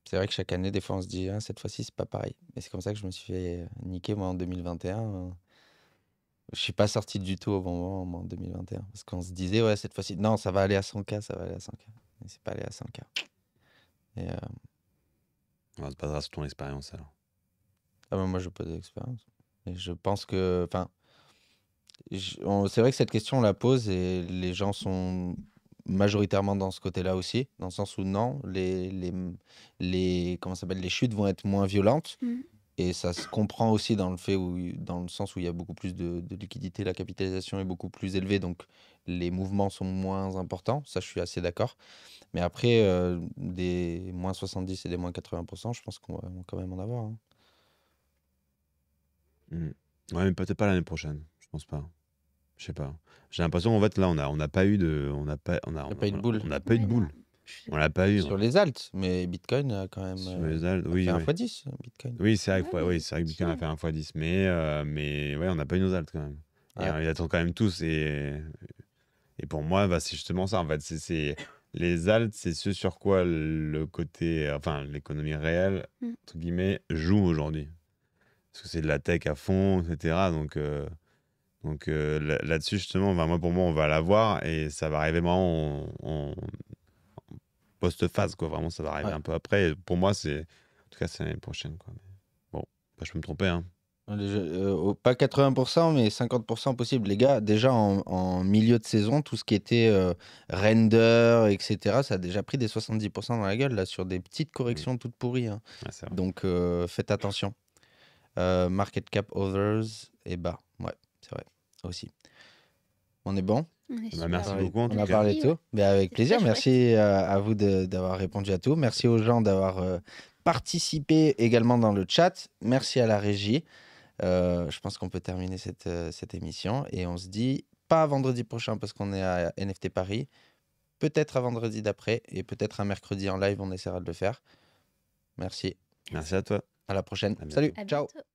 c'est vrai que chaque année, des fois, on se dit, ah, cette fois-ci, c'est pas pareil. Et c'est comme ça que je me suis fait niquer, moi, en 2021. Je suis pas sorti du tout au bon moment, moi, en 2021. Parce qu'on se disait, ouais, cette fois-ci, non, ça va aller à 100K, ça va aller à 100K. Mais c'est pas allé à 100K. Et, On se basera sur ton expérience alors. ah, bah, moi, je n'ai pas d'expérience. Et je pense que, enfin, c'est vrai que cette question, on la pose et les gens sont majoritairement dans ce côté-là aussi, dans le sens où non, comment ça s'appelle, les chutes vont être moins violentes. Mm. Et ça se comprend aussi dans dans le sens où il y a beaucoup plus de liquidité, la capitalisation est beaucoup plus élevée, donc les mouvements sont moins importants. Ça, je suis assez d'accord. Mais après, des moins 70 et des moins 80%, je pense qu'on va quand même en avoir. Hein. Ouais, mais peut-être pas l'année prochaine. Je pense pas. Je sais pas. J'ai l'impression qu'en fait là, on n'a pas eu de, on n'a pas eu de boule. On n'a pas eu de Ouais, boule. non. On l'a pas eu. Sur les alts, mais Bitcoin a quand même Sur les alts, a oui, fait un oui. x10, Bitcoin. Oui, c'est vrai, Ouais, oui, c'est vrai que Bitcoin a fait un x10, mais ouais, on n'a pas eu nos alts quand même. Et Ouais. ils attendent quand même tous. Et pour moi, bah, c'est justement ça. En fait, les alts, c'est ce sur quoi le côté, enfin, l'économie réelle, Mm. entre guillemets, joue aujourd'hui. Parce que c'est de la tech à fond, etc. Donc là-dessus, justement, bah, pour moi, on va l'avoir et ça va arriver vraiment en post-phase, quoi. Vraiment, ça va arriver Ouais. un peu après. Et pour moi, en tout cas, c'est l'année prochaine, quoi. Mais bon, bah, je peux me tromper, hein. Pas 80%, mais 50% possible. Les gars, déjà en milieu de saison, tout ce qui était render, etc., ça a déjà pris des 70% dans la gueule, là, sur des petites corrections toutes pourries. Hein. Ouais, c'est vrai. Donc, faites attention. Market cap others est bas. Ouais, c'est vrai. Aussi. On est bon? On est Bah, super. merci parlé- beaucoup, en On tout a cas. parlé de Ouais. tout. Mais avec C'était plaisir. très Merci à vous d'avoir répondu à tout. Merci aux gens d'avoir participé également dans le chat. Merci à la régie. Je pense qu'on peut terminer cette émission. Et on se dit pas à vendredi prochain parce qu'on est à NFT Paris. Peut-être à vendredi d'après. Et peut-être un mercredi en live, on essaiera de le faire. Merci. Merci à toi. À la prochaine. À bientôt. Salut. À Ciao. bientôt.